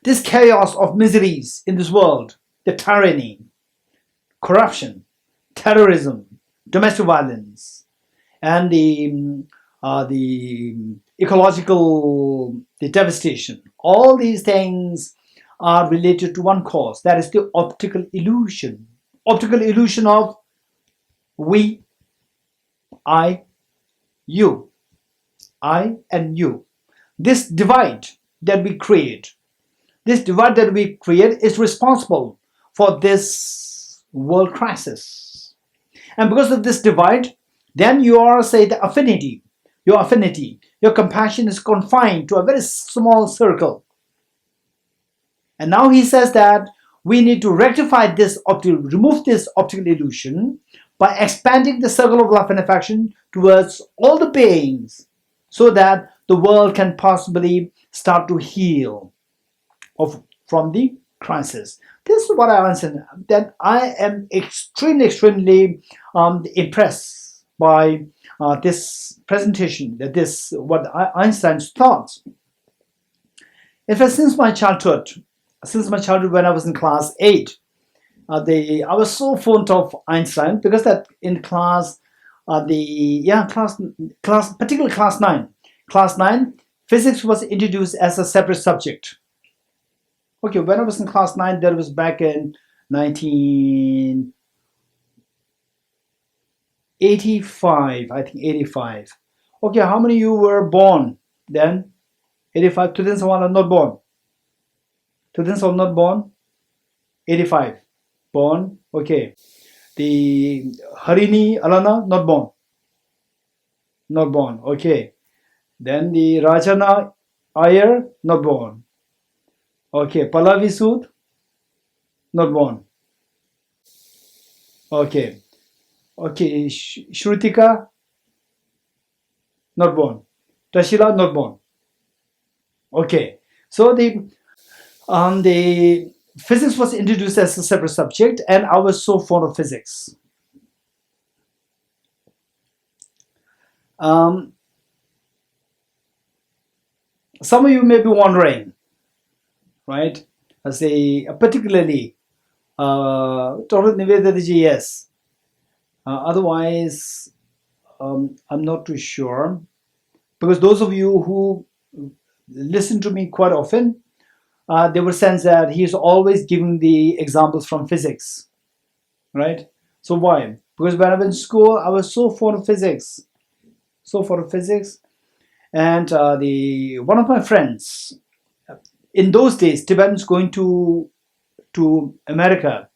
This chaos of miseries in this world, the tyranny, corruption, terrorism, domestic violence, and the ecological devastation. All these things are related to one cause, that is the optical illusion. Optical illusion of we, I, you. I and you. This divide that we create, is responsible for this world crisis. And because of this divide, then your affinity, your compassion is confined to a very small circle. And now he says that we need to rectify this remove this optical illusion by expanding the circle of love and affection towards all the beings, so that the world can possibly start to heal from the crisis. This is what I answered. That I am extremely impressed by this presentation. What Einstein's thoughts. In fact, since my childhood, when I was in class 8, I was so fond of Einstein, because that in class, particularly class 9, physics was introduced as a separate subject. Okay, when I was in class 9, that was back in 1985, I think 85. Okay, how many of you were born then? 85, students are not born. Students are not born? 85. Born, okay. The Harini, Alana, not born. Not born, okay. Then the Rajana Iyer, not born. Okay, Pallavi Sood, not born. Okay. Okay, Shrutika, not born. Tashila, not born. Okay. So the physics was introduced as a separate subject, and I was so fond of physics. Some of you may be wondering, right? I say, particularly, Dr. Nivedadaji, yes. Otherwise, I'm not too sure, because those of you who listen to me quite often, they will sense that he's always giving the examples from physics, right? So why? Because when I was in school, I was so fond of physics, and one of my friends, in those days, Tibetans going to America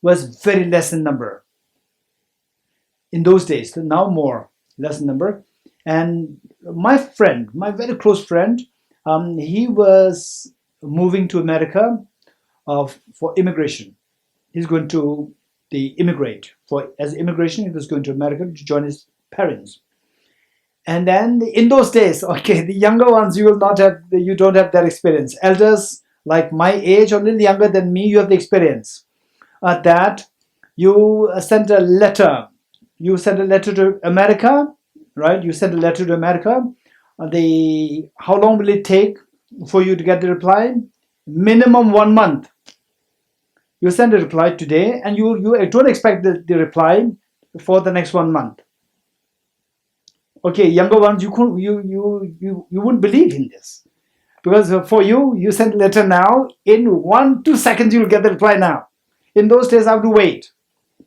was very less in number. In those days, now less in number. And my very close friend, he was moving to America for immigration. He's going to immigrate. As immigration, he was going to America to join his parents. And then in those days, okay, the younger ones, you don't have that experience. Elders like my age or a little younger than me, you have the experience that you send a letter. You send a letter to America, right? You send a letter to America. How long will it take for you to get the reply? Minimum 1 month. You send a reply today, and you don't expect the reply for the next 1 month. Okay, younger ones, you wouldn't believe in this, because for you send a letter now, in 1-2 seconds you'll get the reply now. In those days, I have to wait,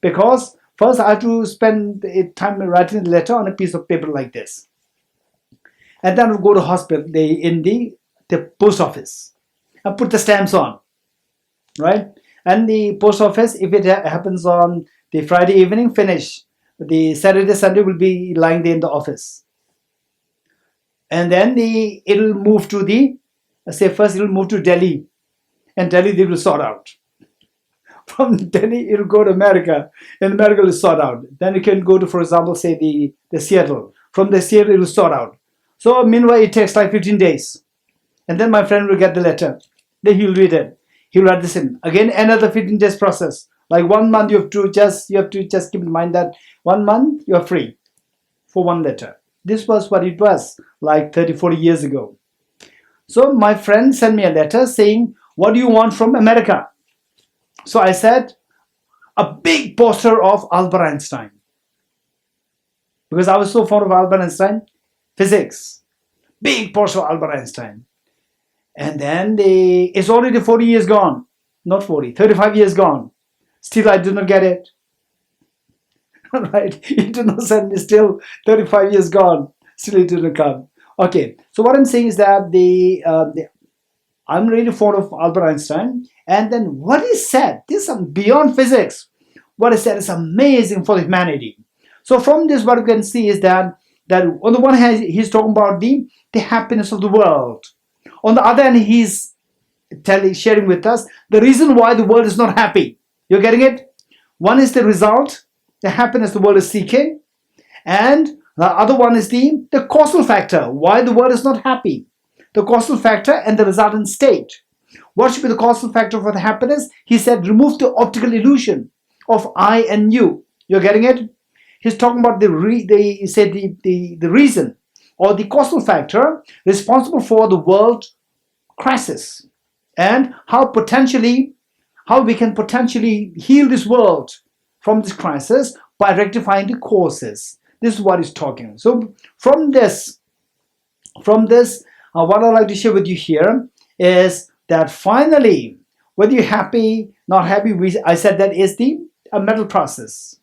because first I have to spend time writing the letter on a piece of paper like this, and then I'll go to hospital in the post office and put the stamps on, right? And the post office, if it happens on the Friday evening, finish. The Saturday, Sunday will be lying there in the office. And then it'll move to first it'll move to Delhi. And Delhi they will sort out. From Delhi, it'll go to America, and America will sort out. Then it can go to, for example, say the Seattle. From the Seattle, it will sort out. So meanwhile, it takes like 15 days. And then my friend will get the letter. Then he'll read it. He'll write this in. Again, another 15 days process. Like 1 month, you have to just keep in mind that 1 month, you're free for one letter. This was what it was like 30, 40 years ago. So my friend sent me a letter saying, what do you want from America? So I said, a big poster of Albert Einstein. Because I was so fond of Albert Einstein, physics. Big poster of Albert Einstein. And then it's already 40 years gone. Not 40, 35 years gone. Still I did not get it. Right? He did not send me, still 35 years gone. Still it didn't come. Okay, so what I'm saying is that I'm really fond of Albert Einstein. And then what he said, this is beyond physics. What he said is amazing for humanity. So from this, what we can see is that on the one hand, he's talking about the happiness of the world. On the other hand, he's sharing with us the reason why the world is not happy. You're getting it? One is the result, the happiness the world is seeking. And the other one is the causal factor, why the world is not happy. The causal factor and the resultant state. What should be the causal factor for the happiness? He said, remove the optical illusion of I and you. You're getting it? He's talking about the reason or the causal factor responsible for the world crisis and how we can potentially heal this world from this crisis by rectifying the causes. This is what he's talking. So from this, what I'd like to share with you here is that finally, whether you're happy, not happy, I said that is a mental process.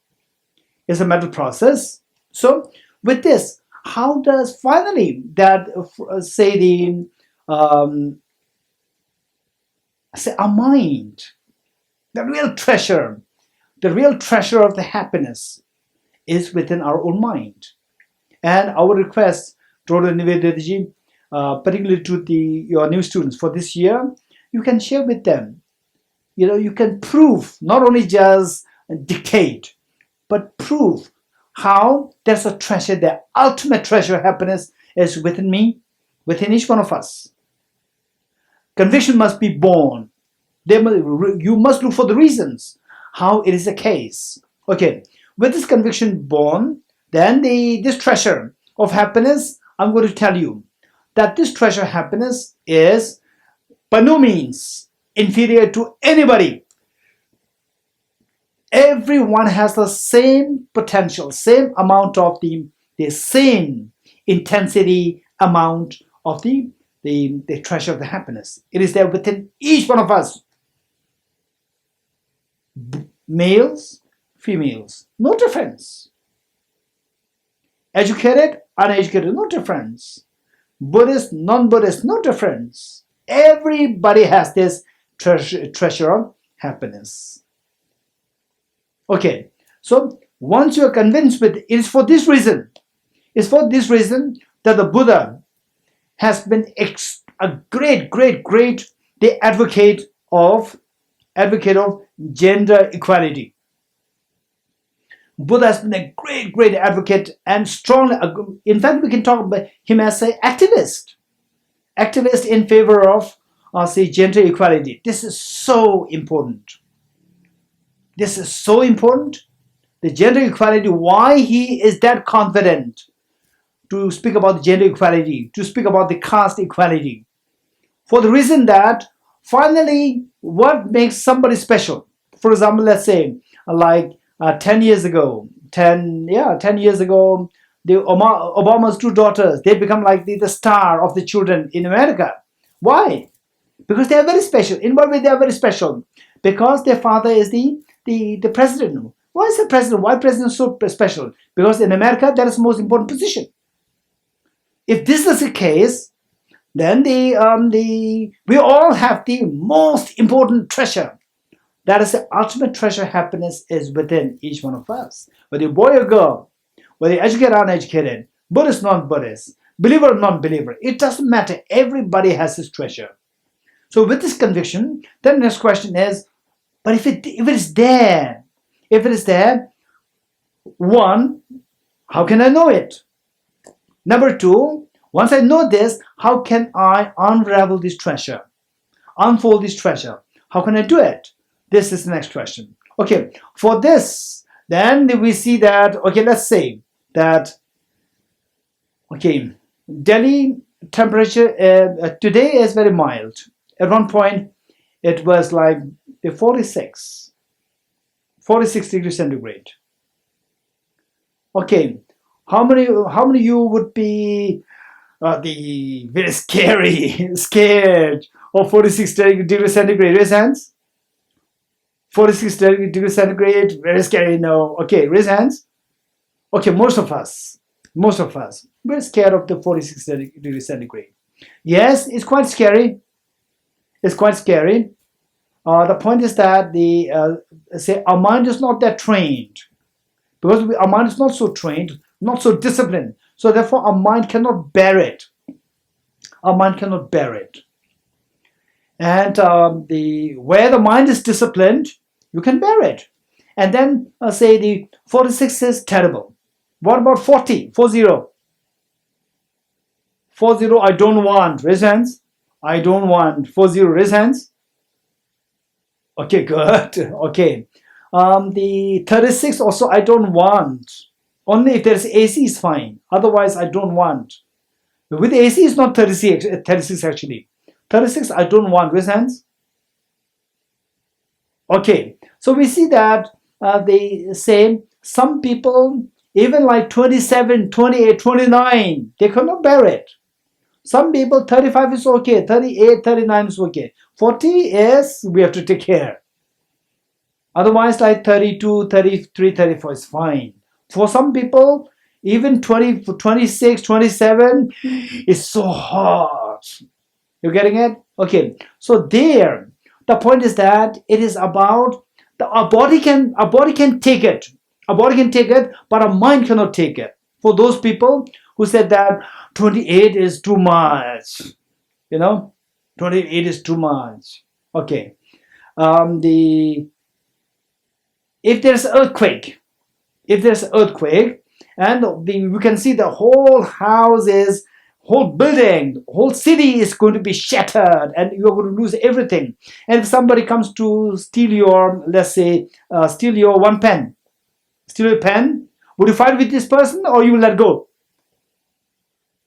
It's a mental process. So with this, how does finally that our mind, the real treasure of the happiness is within our own mind. And our request, Dr. Niveditaji, particularly to your new students for this year, you can share with them. You can prove, not only just dictate, but prove how there's a treasure, the ultimate treasure, happiness is within me, within each one of us. Conviction must be born. You must look for the reasons how it is the case. Okay, with this conviction born, then this treasure of happiness, I'm going to tell you that this treasure happiness is by no means inferior to anybody. Everyone has the same potential, same amount of the same intensity amount of the treasure of the happiness. It is there within each one of us. Males, females, no difference. Educated, uneducated, no difference. Buddhist, non-Buddhist, no difference. Everybody has this treasure of happiness. Okay, so once you are convinced with it, it's for this reason. It's for this reason that the Buddha has been a great the advocate of gender equality. Buddha has been a great advocate and strongly, in fact, we can talk about him as an activist in favor of, gender equality. This is so important. This is so important. The gender equality, why he is that confident to speak about the gender equality, to speak about the caste equality. For the reason that finally, what makes somebody special? For example, let's say like 10 years ago, the Obama's two daughters, they become like the star of the children in America. Why? Because they are very special. In what way they are very special? Because their father is the president. Why is the president? Why president is so special? Because in America, that is the most important position. If this is the case, then we all have the most important treasure. That is the ultimate treasure. Happiness is within each one of us. Whether you're boy or girl, whether you're educated or uneducated, Buddhist, non-Buddhist, believer or non-believer, it doesn't matter. Everybody has this treasure. So with this conviction, then the next question is, But if it is there, one, how can I know it? Number two, once I know this, how can I unravel this treasure? Unfold this treasure? How can I do it? This is the next question. Okay, for this, then we see that, okay, let's say that, okay, Delhi temperature today is very mild. At one point, it was like 46 degrees centigrade. Okay, how many of you would be the very scared of 46 degrees centigrade? Raise hands. 46 degrees centigrade, very scary. No. Okay, raise hands. Okay, most of us, we're scared of the 46 degrees centigrade. Yes, it's quite scary. It's quite scary. The point is that say our mind is not that trained, because our mind is not so trained, not so disciplined. So therefore, our mind cannot bear it. Our mind cannot bear it. And where the mind is disciplined, you can bear it. And then say the 46 is terrible. What about 40? 40. 40, I don't want. Raise hands. I don't want. 40, raise hands. Okay, good. Okay. The 36 also, I don't want. Only if there's AC is fine. Otherwise, I don't want. With AC, it's not 36 actually. 36, I don't want. Raise hands. Okay. So we see that they say some people, even like 27, 28, 29, they cannot bear it. Some people, 35 is okay, 38, 39 is okay. 40 is, we have to take care. Otherwise, like 32, 33, 34 is fine. For some people, even 20, 26, 27 is so hard. You're getting it? Okay. So there, the point is that it is about our body can take it. Our body can take it, but our mind cannot take it. For those people who said that 28 is too much, 28 is too much. Okay. If there's earthquake, and we can see the whole whole building, whole city is going to be shattered, and you're going to lose everything. And if somebody comes to steal your, let's say, steal your one pen, steal a pen, would you fight with this person or you let go?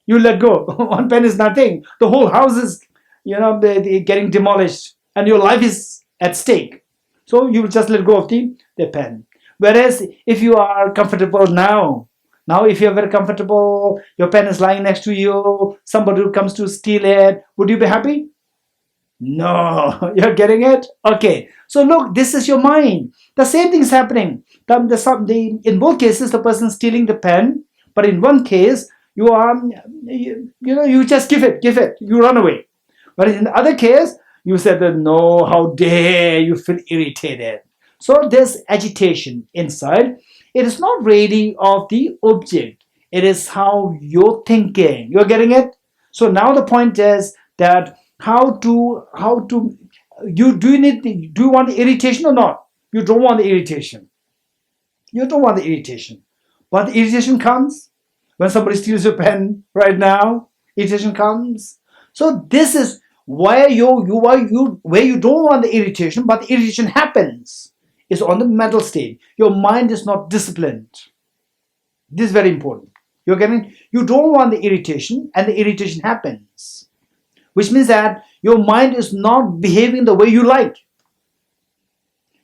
You let go. One pen is nothing. The whole house is, they're getting demolished, and your life is at stake. So you will just let go of the pen. Whereas if you are comfortable now if you're very comfortable, your pen is lying next to you, somebody who comes to steal it, would you be happy? No. You're getting it? Okay. So look, this is your mind. The same thing is happening. In both cases, the person is stealing the pen, but in one case, you just give it, you run away. But in the other case, you said that, no, how dare, you feel irritated. So there's agitation inside. It is not really of the object. It is how you're thinking. You're getting it? So now the point is that do you want the irritation or not? You don't want the irritation. You don't want the irritation. But the irritation comes when somebody steals your pen right now. Irritation comes. So this is where you don't want the irritation, but the irritation happens. Is on the mental state. Your mind is not disciplined. This is very important. You're getting? You don't want the irritation, and the irritation happens, which means that your mind is not behaving the way you like.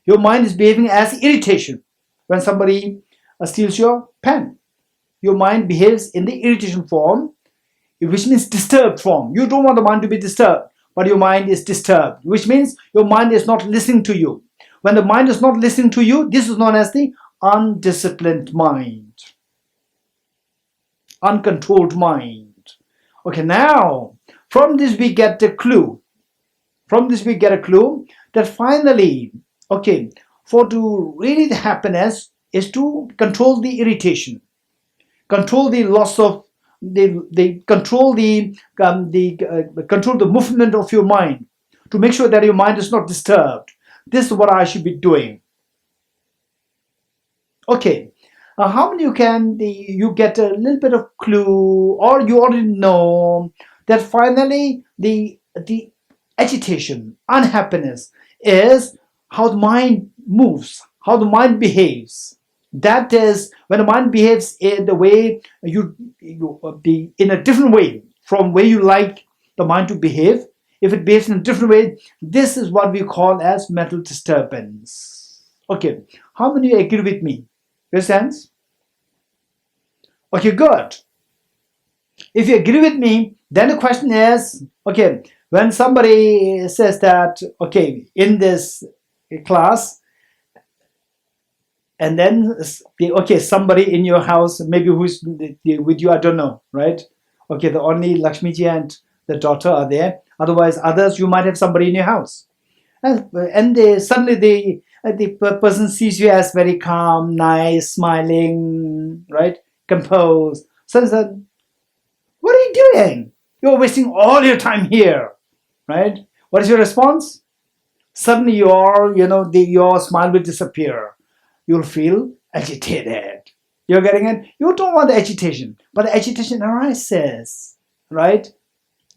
Your mind is behaving as irritation. When somebody steals your pen, your mind behaves in the irritation form, which means disturbed form. You don't want the mind to be disturbed, but your mind is disturbed, which means your mind is not listening to you. When the mind is not listening to you, this is known as the undisciplined mind. Uncontrolled mind. Okay, now, from this we get a clue. That finally, okay, to really the happiness is to control the irritation. Control the loss of, control the movement of your mind. To make sure that your mind is not disturbed. This is what I should be doing. Okay, how many you get a little bit of clue, or you already know that finally the agitation, unhappiness is how the mind moves, how the mind behaves. That is, when the mind behaves in the way you be in a different way from where you like the mind to behave. If it behaves in a different way, this is what we call as mental disturbance. Okay, how many agree with me? Makes sense? Okay, good. If you agree with me, then the question is, okay, when somebody says that, okay, in this class, and then, okay, somebody in your house, maybe who's with you, I don't know, right? Okay, the only Lakshmiji and the daughter are there. Otherwise, others, you might have somebody in your house. And suddenly the person sees you as very calm, nice, smiling, right? Composed. So, what are you doing? You're wasting all your time here, right? What is your response? Suddenly your smile will disappear. You'll feel agitated. You're getting it? You don't want the agitation, but the agitation arises, right?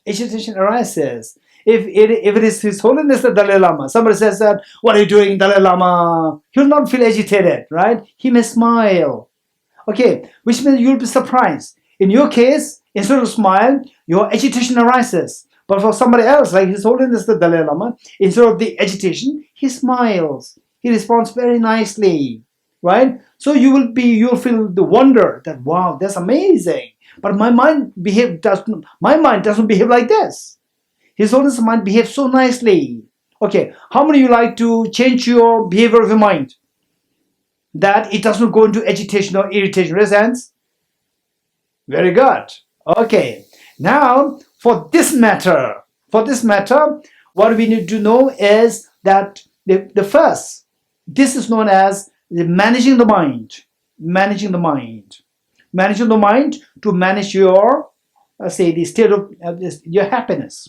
Agitation arises. If it is His Holiness the Dalai Lama, somebody says that, what are you doing, Dalai Lama? He'll not feel agitated, right? He may smile. Okay, which means you'll be surprised. In your case, instead of smile, your agitation arises. But for somebody else, like His Holiness the Dalai Lama, instead of the agitation, he smiles. He responds very nicely, right? So you'll feel the wonder that, wow, that's amazing. But my mind doesn't behave like this. His Holiness mind behaves so nicely. Okay, how many of you like to change your behavior of your mind, that it doesn't go into agitation or irritation? Raise hands. Very good. Okay, now for this matter, what we need to know is that the first, this is known as managing the mind. Managing the mind to manage your, say, the state of your happiness.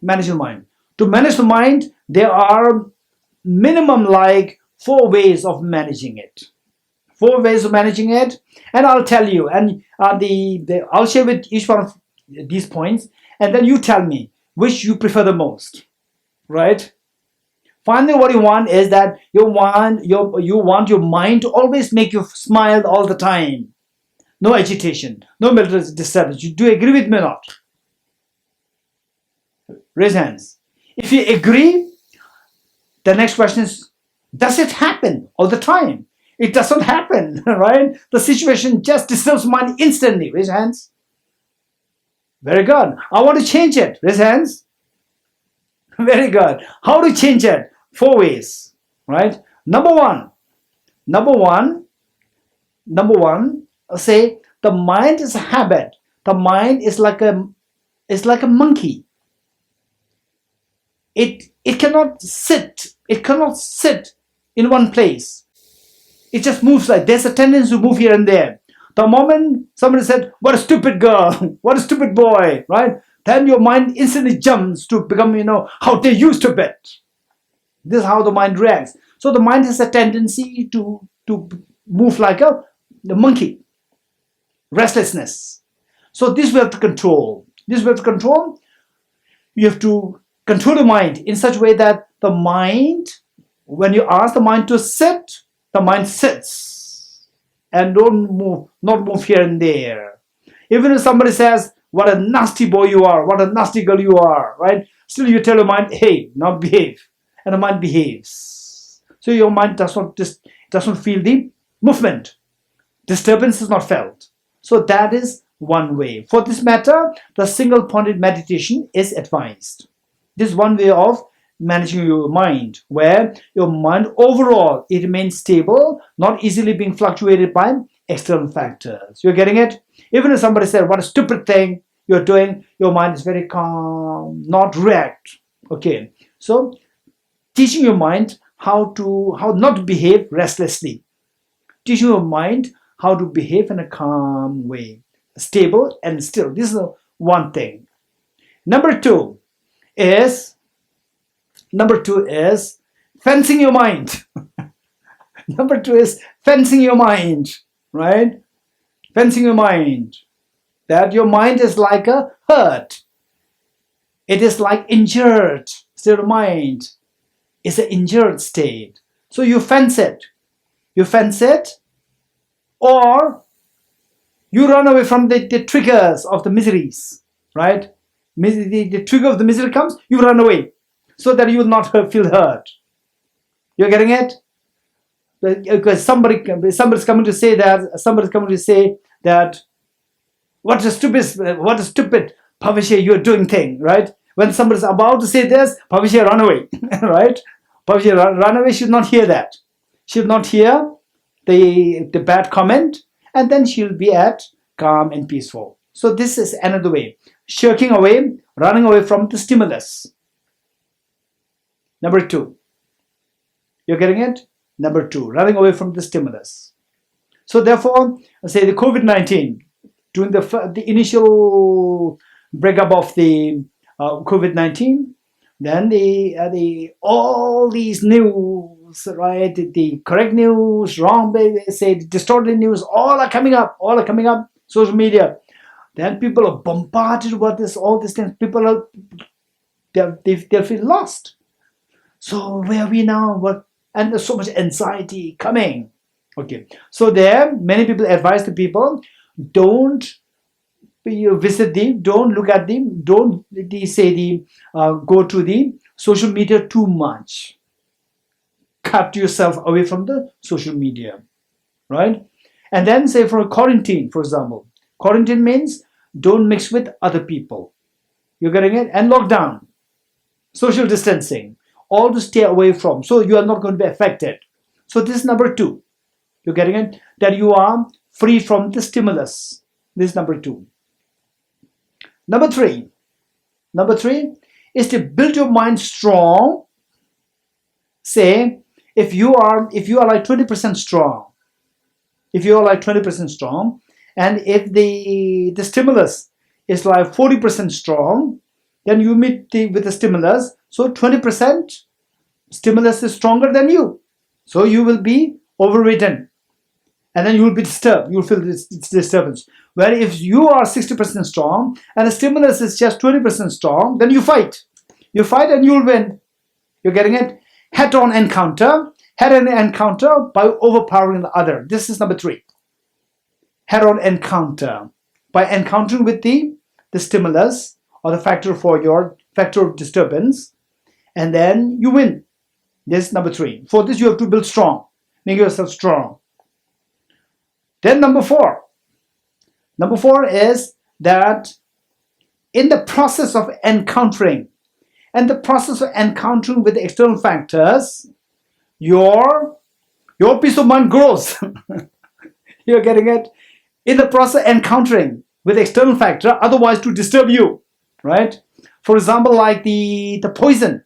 Manage the mind. To manage the mind, there are minimum like 4 ways of managing it. 4 ways of managing it, and I'll tell you, and I'll share with each one of these points, and then you tell me which you prefer the most, right? Finally, what you want is that you want your mind to always make you smile all the time. No agitation, no mental disturbance. You do agree with me or not? Raise hands. If you agree, the next question is, does it happen all the time? It doesn't happen, right? The situation just disturbs mind instantly. Raise hands. Very good. I want to change it. Raise hands. Very good. How to change it? 4 ways, right? Number one, say the mind is a habit. The mind is like a monkey. It cannot sit. It cannot sit in one place. It just moves like, there's a tendency to move here and there. The moment somebody said, what a stupid girl, what a stupid boy, right? Then your mind instantly jumps to become, how dare you, stupid. This is how the mind reacts. So the mind has a tendency to move like the monkey. Restlessness. So this we have to control. You have to control the mind in such a way that the mind, when you ask the mind to sit, the mind sits and not move here and there. Even if somebody says, what a nasty boy you are, what a nasty girl you are, right? Still you tell your mind, hey, now behave. And the mind behaves. So your mind doesn't feel the movement. Disturbance is not felt. So that is one way. For this matter, the single-pointed meditation is advised. This is one way of managing your mind, where your mind overall, it remains stable, not easily being fluctuated by external factors. You're getting it? Even if somebody said, what a stupid thing you're doing, your mind is very calm, not react. Okay, so teaching your mind how not to behave restlessly. Teaching your mind how to behave in a calm way, stable and still. This is one thing. Number two is fencing your mind. Number 2 is fencing your mind, right? Fencing your mind. That your mind is like a hurt. It is like injured state of mind. It's an injured state. So you fence it. You fence it, or you run away from the triggers of the miseries, right? The trigger of the misery comes, you run away so that you will not feel hurt. You're getting it? Because somebody's coming to say that what a stupid Pavishya you're doing thing, right? When somebody's about to say this, Pavishya run away, right? Pavishya run away, should not hear that. She'll not hear the bad comment, and then she'll be at calm and peaceful. So this is another way. Shirking away, running away from the stimulus. Number 2. You're getting it? Number 2, running away from the stimulus. So therefore, say the COVID-19, during the initial breakup of the COVID-19, then all these news, right? The correct news, wrong, say distorted news, all are coming up. Social media. Then people are bombarded with all these things. People they feel lost. So where are we now? What? And there's so much anxiety coming. Okay. So there, many people advise the people, don't visit them, don't look at them, don't go to the social media too much. Cut yourself away from the social media, right? And then say for quarantine, for example. Quarantine means don't mix with other people. You're getting it? And lockdown, social distancing, all to stay away from. So you are not going to be affected. So this is number 2. You're getting it? That you are free from the stimulus. This is number 2. Number 3 is to build your mind strong. Say, if you are like 20% strong, and if the stimulus is like 40% strong, then you meet with the stimulus. So 20% stimulus is stronger than you. So you will be overridden. And then you will be disturbed. You will feel this disturbance. Where if you are 60% strong and the stimulus is just 20% strong, then you fight. You fight and you will win. You're getting it? Head-on encounter. Head-on encounter by overpowering the other. This is number 3. Head-on encounter. By encountering with the stimulus or the factor of disturbance, and then you win. This is number 3. For this, you have to build strong. Make yourself strong. Then number 4. Number 4 is that in the process of encountering, with the external factors, your peace of mind grows. You're getting it? In the process of encountering with the external factor, otherwise to disturb you, right? For example, like the poison.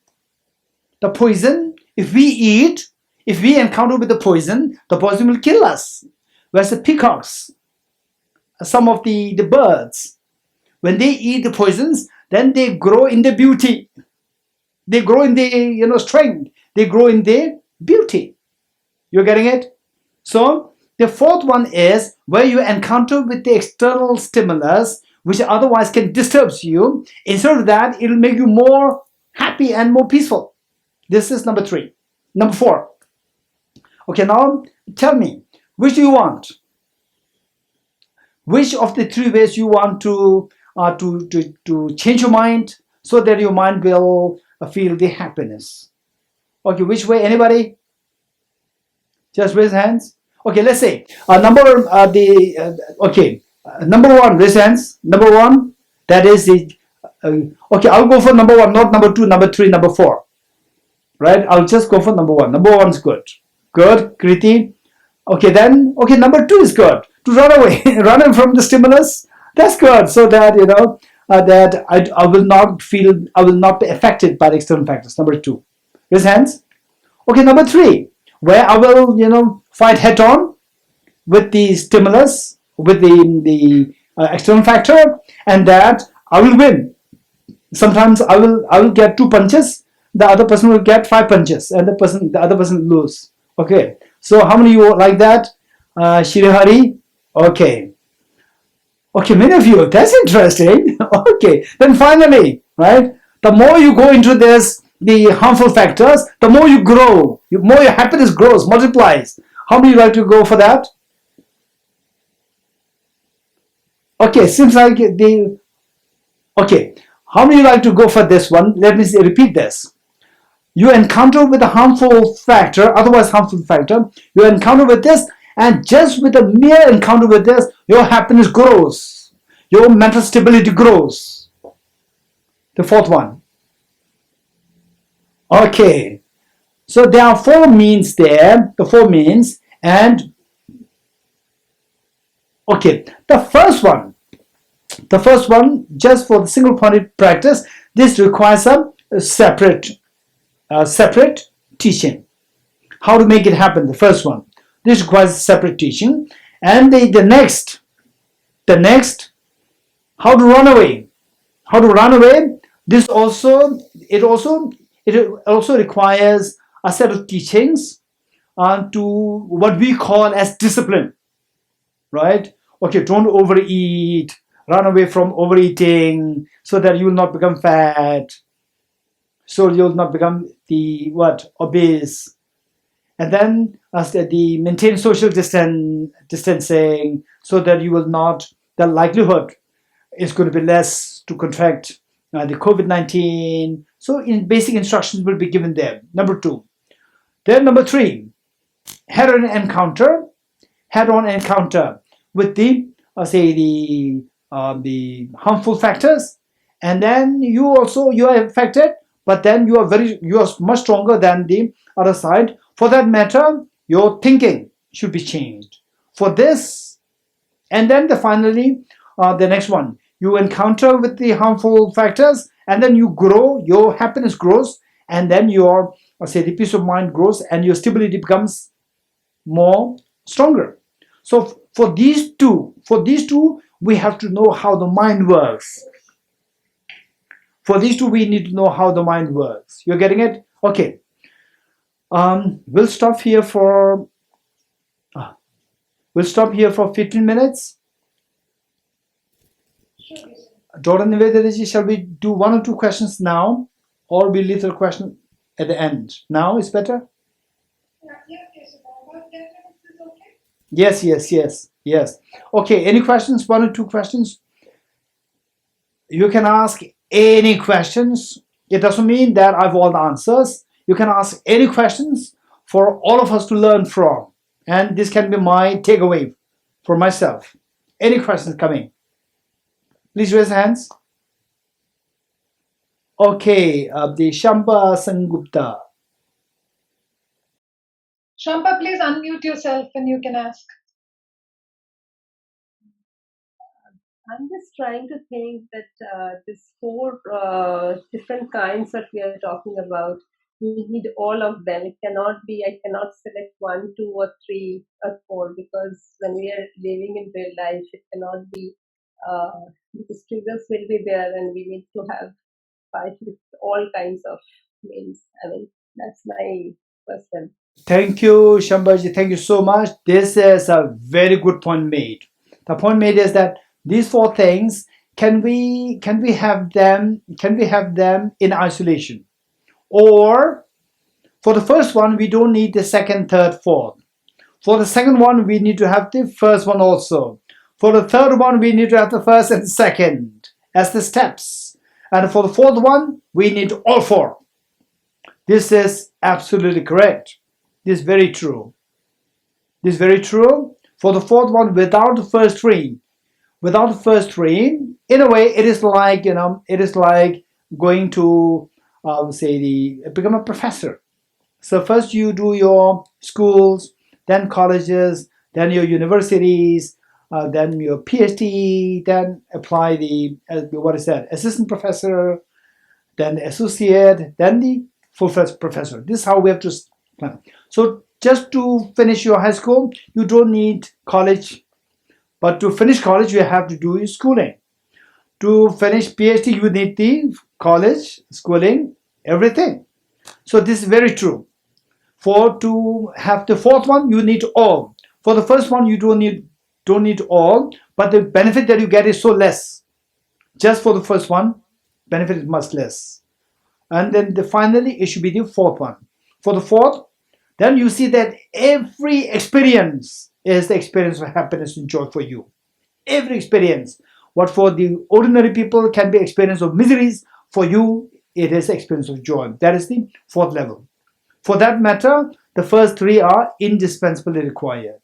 The poison, if we encounter with the poison will kill us. Whereas the peacocks, some of the birds, when they eat the poisons, then they grow in the beauty. They grow in the strength. They grow in the beauty. You're getting it? So the 4th one is where you encounter with the external stimulus, which otherwise can disturb you. Instead of that, it will make you more happy and more peaceful. This is number 3. Number 4. Okay, now tell me, which do you want? Which of the 3 ways you want to change your mind so that your mind will feel the happiness? Okay, which way? Anybody? Just raise hands. Okay, let's say number 1. Raise hands. Number 1. That is the. Okay, I'll go for number 1, not number 2, number 3, number 4. Right? I'll just go for number 1. Number 1 is good. Good, Kriti. Okay, then. Okay, number 2 is good. To run away, run away from the stimulus. That's good. So that that I will not be affected by the external factors. Number 2. Raise hands. Okay, number 3, where I will fight head on with the stimulus, with the external factor, and that I will win. Sometimes I will get 2 punches, the other person will get 5 punches, and the other person lose. Okay, so how many you like that? Shirihari? Okay. Okay, many of you, that's interesting. Okay, then finally, right, the more you go into this, the harmful factors, the more you grow, more your happiness grows, multiplies. How many like to go for that? Okay, seems like okay, how many like to go for this one? Let me repeat this. You encounter with a harmful factor, otherwise harmful factor, you encounter with this, and just with a mere encounter with this, your happiness grows, your mental stability grows. The fourth one. Okay, so there are 4 means there, the 4 means, and okay, the first one, just for the single pointed practice, this requires a separate teaching. How to make it happen? The first one, this requires separate teaching, and the next, how to run away. This also requires a set of teachings to what we call as discipline, right? Okay, don't overeat, run away from overeating, so that you will not become fat, so you'll not become obese. And then the maintain social distancing, so that you will not, the likelihood is going to be less to contract the COVID-19. So in basic instructions will be given there. Number 2. Then number 3, head-on encounter with the the harmful factors, and then you are affected, but then you are much stronger than the other side. For that matter, your thinking should be changed for this. And then finally, the next one, you encounter with the harmful factors, and then you grow, your happiness grows, and then your the peace of mind grows, and your stability becomes more stronger. So for these two, we have to know how the mind works. For these two, we need to know how the mind works. You're getting it? Okay. We'll stop here for 15 minutes. Dora Nivedanaji, shall we do 1 or 2 questions now, or we leave the question at the end? Now is better? Yes. Okay, any questions? 1 or 2 questions? You can ask any questions. It doesn't mean that I have all the answers. You can ask any questions for all of us to learn from. And this can be my takeaway for myself. Any questions coming? Please raise hands. Okay, the Shamba Sangupta. Shampa, please unmute yourself and you can ask. I'm just trying to think that these 4 different kinds that we are talking about, we need all of them. It cannot be, I cannot select 1, 2, or 3, or 4, because when we are living in real life, it cannot be, because triggers will be there, and we need to have fight with all kinds of means. I mean, that's my question. Thank you, Shambaji. Thank you so much. This is a very good point made. The point made is that these 4 things, can we have them in isolation? Or for the first one, we don't need the second, third, fourth. For the second one, we need to have the first one also. For the third one, we need to have the first and second as the steps. And for the fourth one, we need all 4. This is absolutely correct. This is very true. For the fourth one, without the first 3, in a way, it is like, going to become a professor. So first you do your schools, then colleges, then your universities, then your PhD, then apply the assistant professor, then the associate, then the full-fledged professor. This is how we have to plan. So just to finish your high school, you don't need college, but to finish college, you have to do schooling. To finish PhD, you need the college, schooling, everything. So this is very true. To have the fourth one, you need all. For the first one, you don't need all, but the benefit that you get is so less. Just for the first one, benefit is much less. And then finally, it should be the fourth one. For the fourth, then you see that every experience is the experience of happiness and joy for you. Every experience. What for the ordinary people can be experience of miseries, for you, it is experience of joy. That is the fourth level. For that matter, the first three are indispensably required.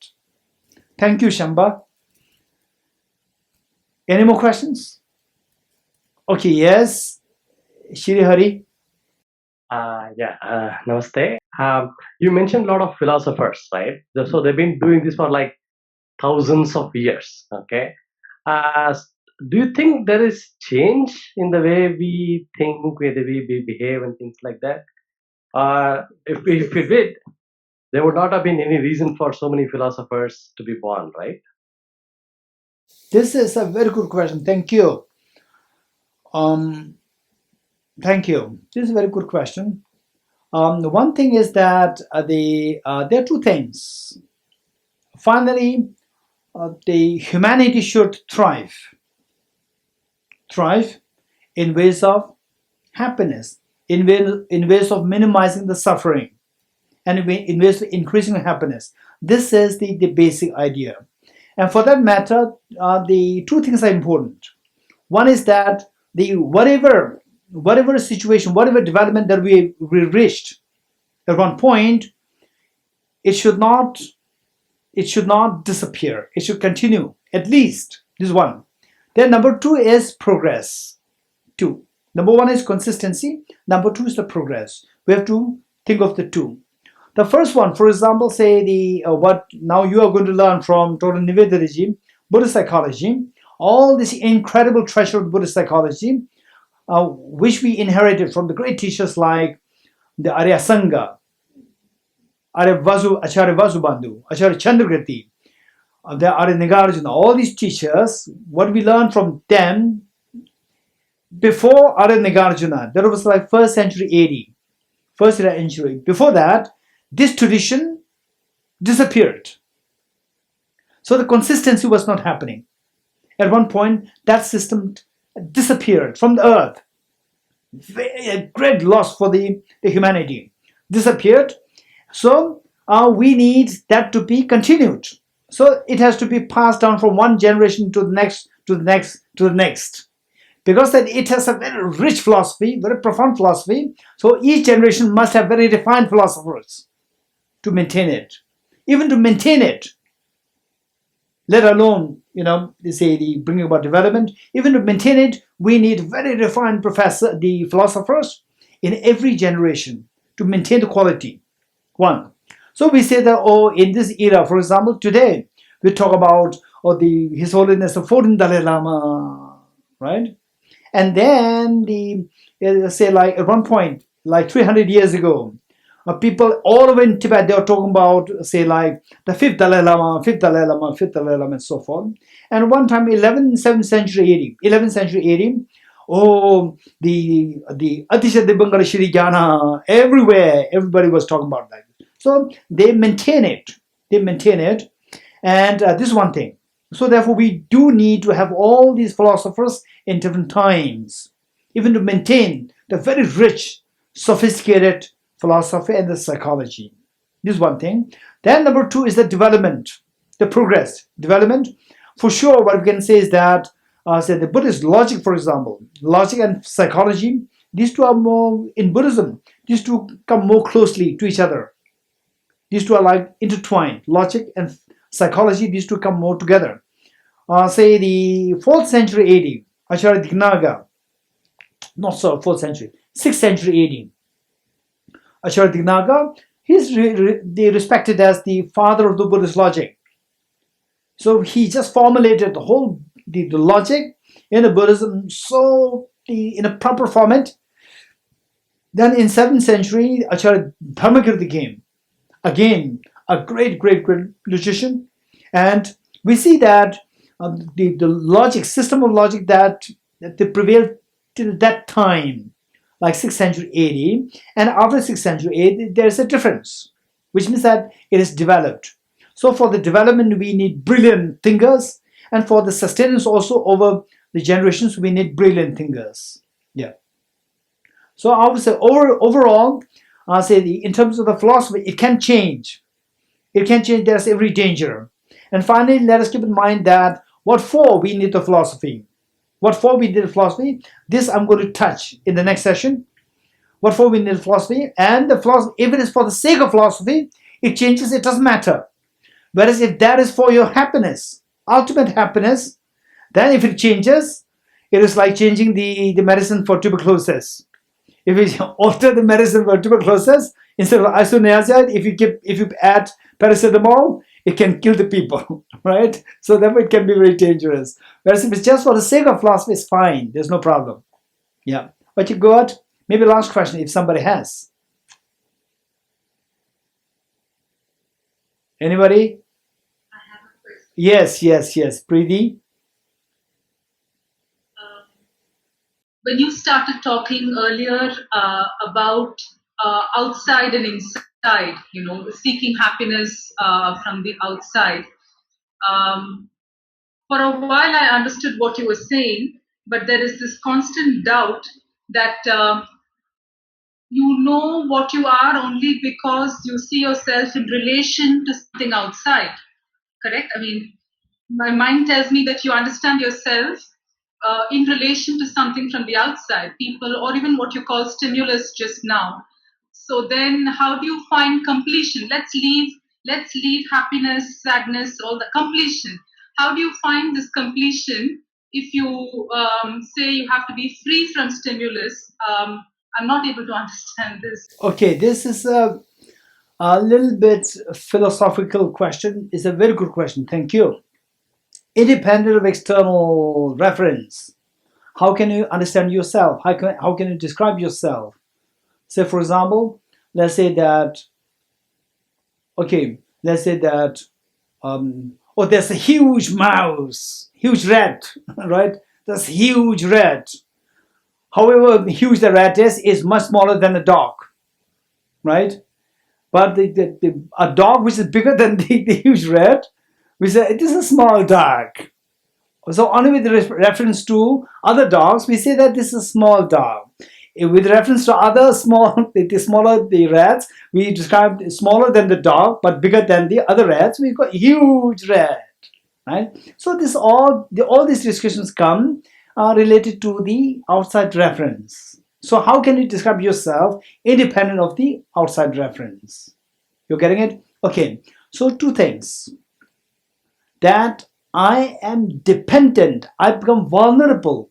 Thank you, Shamba. Any more questions? Okay, yes. Shri Hari. Namaste. You mentioned a lot of philosophers, right? So they've been doing this for like thousands of years. Okay. Do you think there is change in the way we think, way we behave, and things like that? If we did, there would not have been any reason for so many philosophers to be born, right? This is a very good question. Thank you. Thank you. This is a very good question. One thing is that there are two things. Finally, the humanity should thrive in ways of happiness, in ways of minimizing the suffering, and in ways of increasing happiness. This is the basic idea. And for that matter, the two things are important. One is that the whatever situation, whatever development that we reached at one point, it should not disappear. It should continue, at least. This is one. Then number two is progress. Two. Number one is consistency. Number two is the progress. We have to think of the two. The first one, for example, say what now you are going to learn from Total Nivedanaji, Buddhist psychology, all this incredible treasure of Buddhist psychology, which we inherited from the great teachers like the Arya Sangha, Acharya Vasubandhu, Acharya Chandragati, the Arya Nagarjuna, all these teachers, what we learned from them before Arya Nagarjuna, that was like 1st century AD, first century. Before that, this tradition disappeared. So the consistency was not happening. At one point, that system disappeared from the earth. A great loss for the humanity. Disappeared. So we need that to be continued. So it has to be passed down from one generation to the next, to the next, to the next. Because that it has a very rich philosophy, very profound philosophy. So each generation must have very refined philosophers to maintain it. Even to maintain it, let alone, they say the bringing about development, even to maintain it, we need very refined philosophers in every generation to maintain the quality. One. So we say that, in this era, for example, today, we talk about His Holiness the 14th Dalai Lama, right? And then say like at one point, like 300 years ago, people all over in Tibet, they are talking about, say like the 5th Dalai Lama, 5th Dalai Lama, 5th Dalai Lama, and so forth. And one time, 11th century AD, the Atisha Dibangara Shri Jnana, everywhere, everybody was talking about that. So they maintain it. And this is one thing. So therefore, we do need to have all these philosophers in different times, even to maintain the very rich, sophisticated philosophy and the psychology. This is one thing. Then number two is the development, the progress. Development, for sure, what we can say is that, say the Buddhist logic, for example, logic and psychology, these two are more, in Buddhism, these two come more closely to each other. These two are like intertwined. Logic and psychology, these two come more together. Say the 4th century AD, Acharya Dignaga, not so 4th century, 6th century AD, Acharya Dignaga, he's respected as the father of the Buddhist logic. So he just formulated the whole the logic in the Buddhism in a proper format. Then in 7th century, Acharya Dharmakirti came. Again, a great logician. And we see that the logic, system of logic that prevailed till that time, like 6th century AD, and after 6th century AD, there is a difference, which means that it is developed. So for the development, we need brilliant thinkers, and for the sustenance also over the generations, we need brilliant thinkers. Yeah. So I would say overall, I'll say in terms of the philosophy, it can change. It can change. There's every danger. And finally, let us keep in mind that what for we need the philosophy. What for we need the philosophy? This I'm going to touch in the next session. What for we need philosophy, and the philosophy, if it is for the sake of philosophy, it changes. It doesn't matter. Whereas if that is for your happiness, ultimate happiness, then if it changes, it is like changing the medicine for tuberculosis. If you alter the medicine for tuberculosis, instead of isoniazid, if you add paracetamol, it can kill the people, right? So therefore it can be very dangerous. Whereas if it's just for the sake of philosophy, it's fine. There's no problem. Yeah. But you got maybe last question if somebody has. Anybody? I have a question. Yes. Preeti? When you started talking earlier about outside and inside, seeking happiness from the outside, for a while I understood what you were saying, but there is this constant doubt that you know what you are only because you see yourself in relation to something outside. Correct? I mean, my mind tells me that you understand yourself in relation to something from the outside, people, or even what you call stimulus just now. So then, how do you find completion? Let's leave happiness, sadness, all the completion. How do you find this completion if you say you have to be free from stimulus? I'm not able to understand this. Okay, this is a little bit philosophical question. It's a very good question. Thank you. Independent of external reference, how can you understand yourself? How can you describe yourself? Say, for example, let's say that, there's a huge mouse, huge rat, right? There's huge rat. However huge the rat is much smaller than a dog, right? But a dog which is bigger than the huge rat, we say it is a small dog. So only with reference to other dogs, we say that this is a small dog. With reference to other the smaller the rats, we describe smaller than the dog, but bigger than the other rats. We got huge rat, right? So all these discussions come related to the outside reference. So how can you describe yourself independent of the outside reference? You're getting it? Okay. So two things. That I am dependent. I become vulnerable,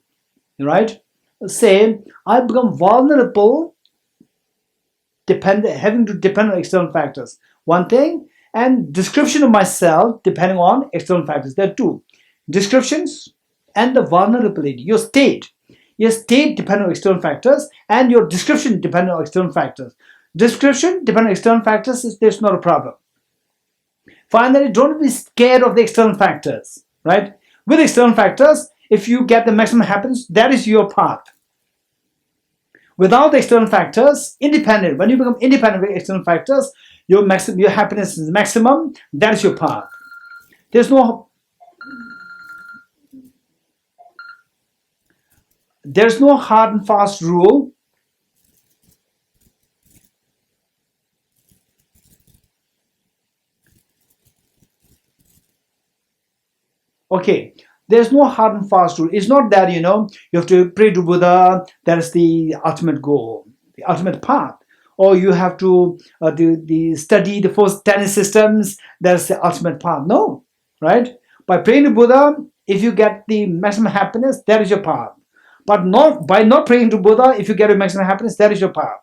right? Say, I become vulnerable, having to depend on external factors. One thing, and description of myself depending on external factors. There are two. Descriptions and the vulnerability. Your state depends on external factors, and your description depends on external factors. Description depending on external factors there's not a problem. Finally, don't be scared of the external factors, right? With external factors, if you get the maximum happiness, that is your path. Without the external factors, independent, when you become independent with external factors, your happiness is maximum, that is your path. There's no hard and fast rule. Okay, there's no hard and fast rule. It's not that, you have to pray to Buddha, that is the ultimate goal, the ultimate path. Or you have to study the first Tenet systems, that's the ultimate path. No, right? By praying to Buddha, if you get the maximum happiness, that is your path. But by not praying to Buddha, if you get a maximum happiness, that is your path.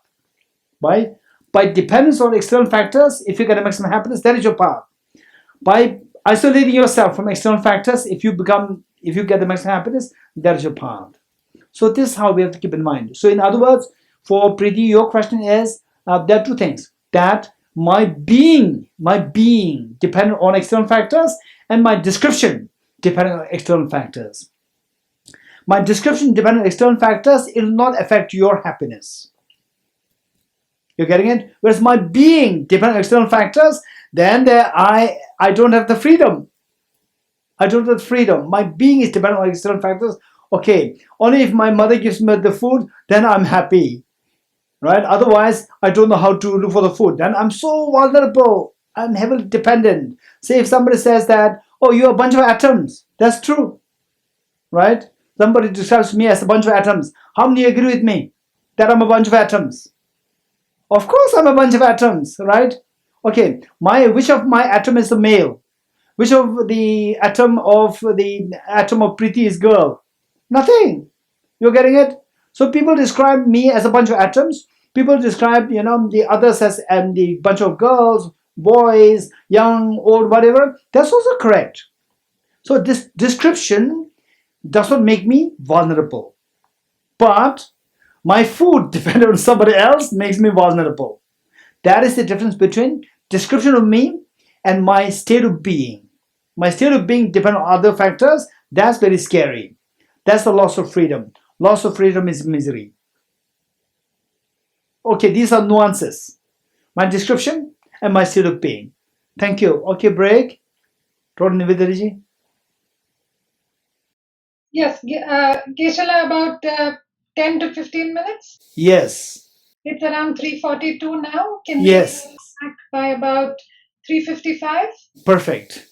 By dependence on external factors, if you get a maximum happiness, that is your path. By isolating yourself from external factors, if you get the maximum happiness, that is your path. So this is how we have to keep in mind. So in other words, for Preeti, your question is, there are two things. That my being dependent on external factors, and my description depending on external factors. my description depends on external factors, it will not affect your happiness. You're getting it? Whereas my being depends on external factors, then I don't have the freedom. I don't have the freedom. My being is dependent on external factors. Okay, only if my mother gives me the food, then I'm happy. Right? Otherwise, I don't know how to look for the food. Then I'm so vulnerable. I'm heavily dependent. Say if somebody says that, oh, you're a bunch of atoms. That's true. Right? Somebody describes me as a bunch of atoms. How many agree with me that I'm a bunch of atoms? Of course I'm a bunch of atoms, right? Okay, which of my atom is the male? Which of the atom of Preeti is girl? Nothing. You're getting it? So people describe me as a bunch of atoms. People describe, the others as the bunch of girls, boys, young, old, whatever. That's also correct. So this description does not make me vulnerable. But my food, depending on somebody else, makes me vulnerable. That is the difference between description of me and my state of being. My state of being depends on other factors. That's very scary. That's the loss of freedom. Loss of freedom is misery. Okay, these are nuances. My description and my state of being. Thank you. Okay, break. Nivedhariji. Yes, Geshe-la, about 10 to 15 minutes. Yes. It's around 3:42 now. Can Yes. we back by about 3:55? Perfect.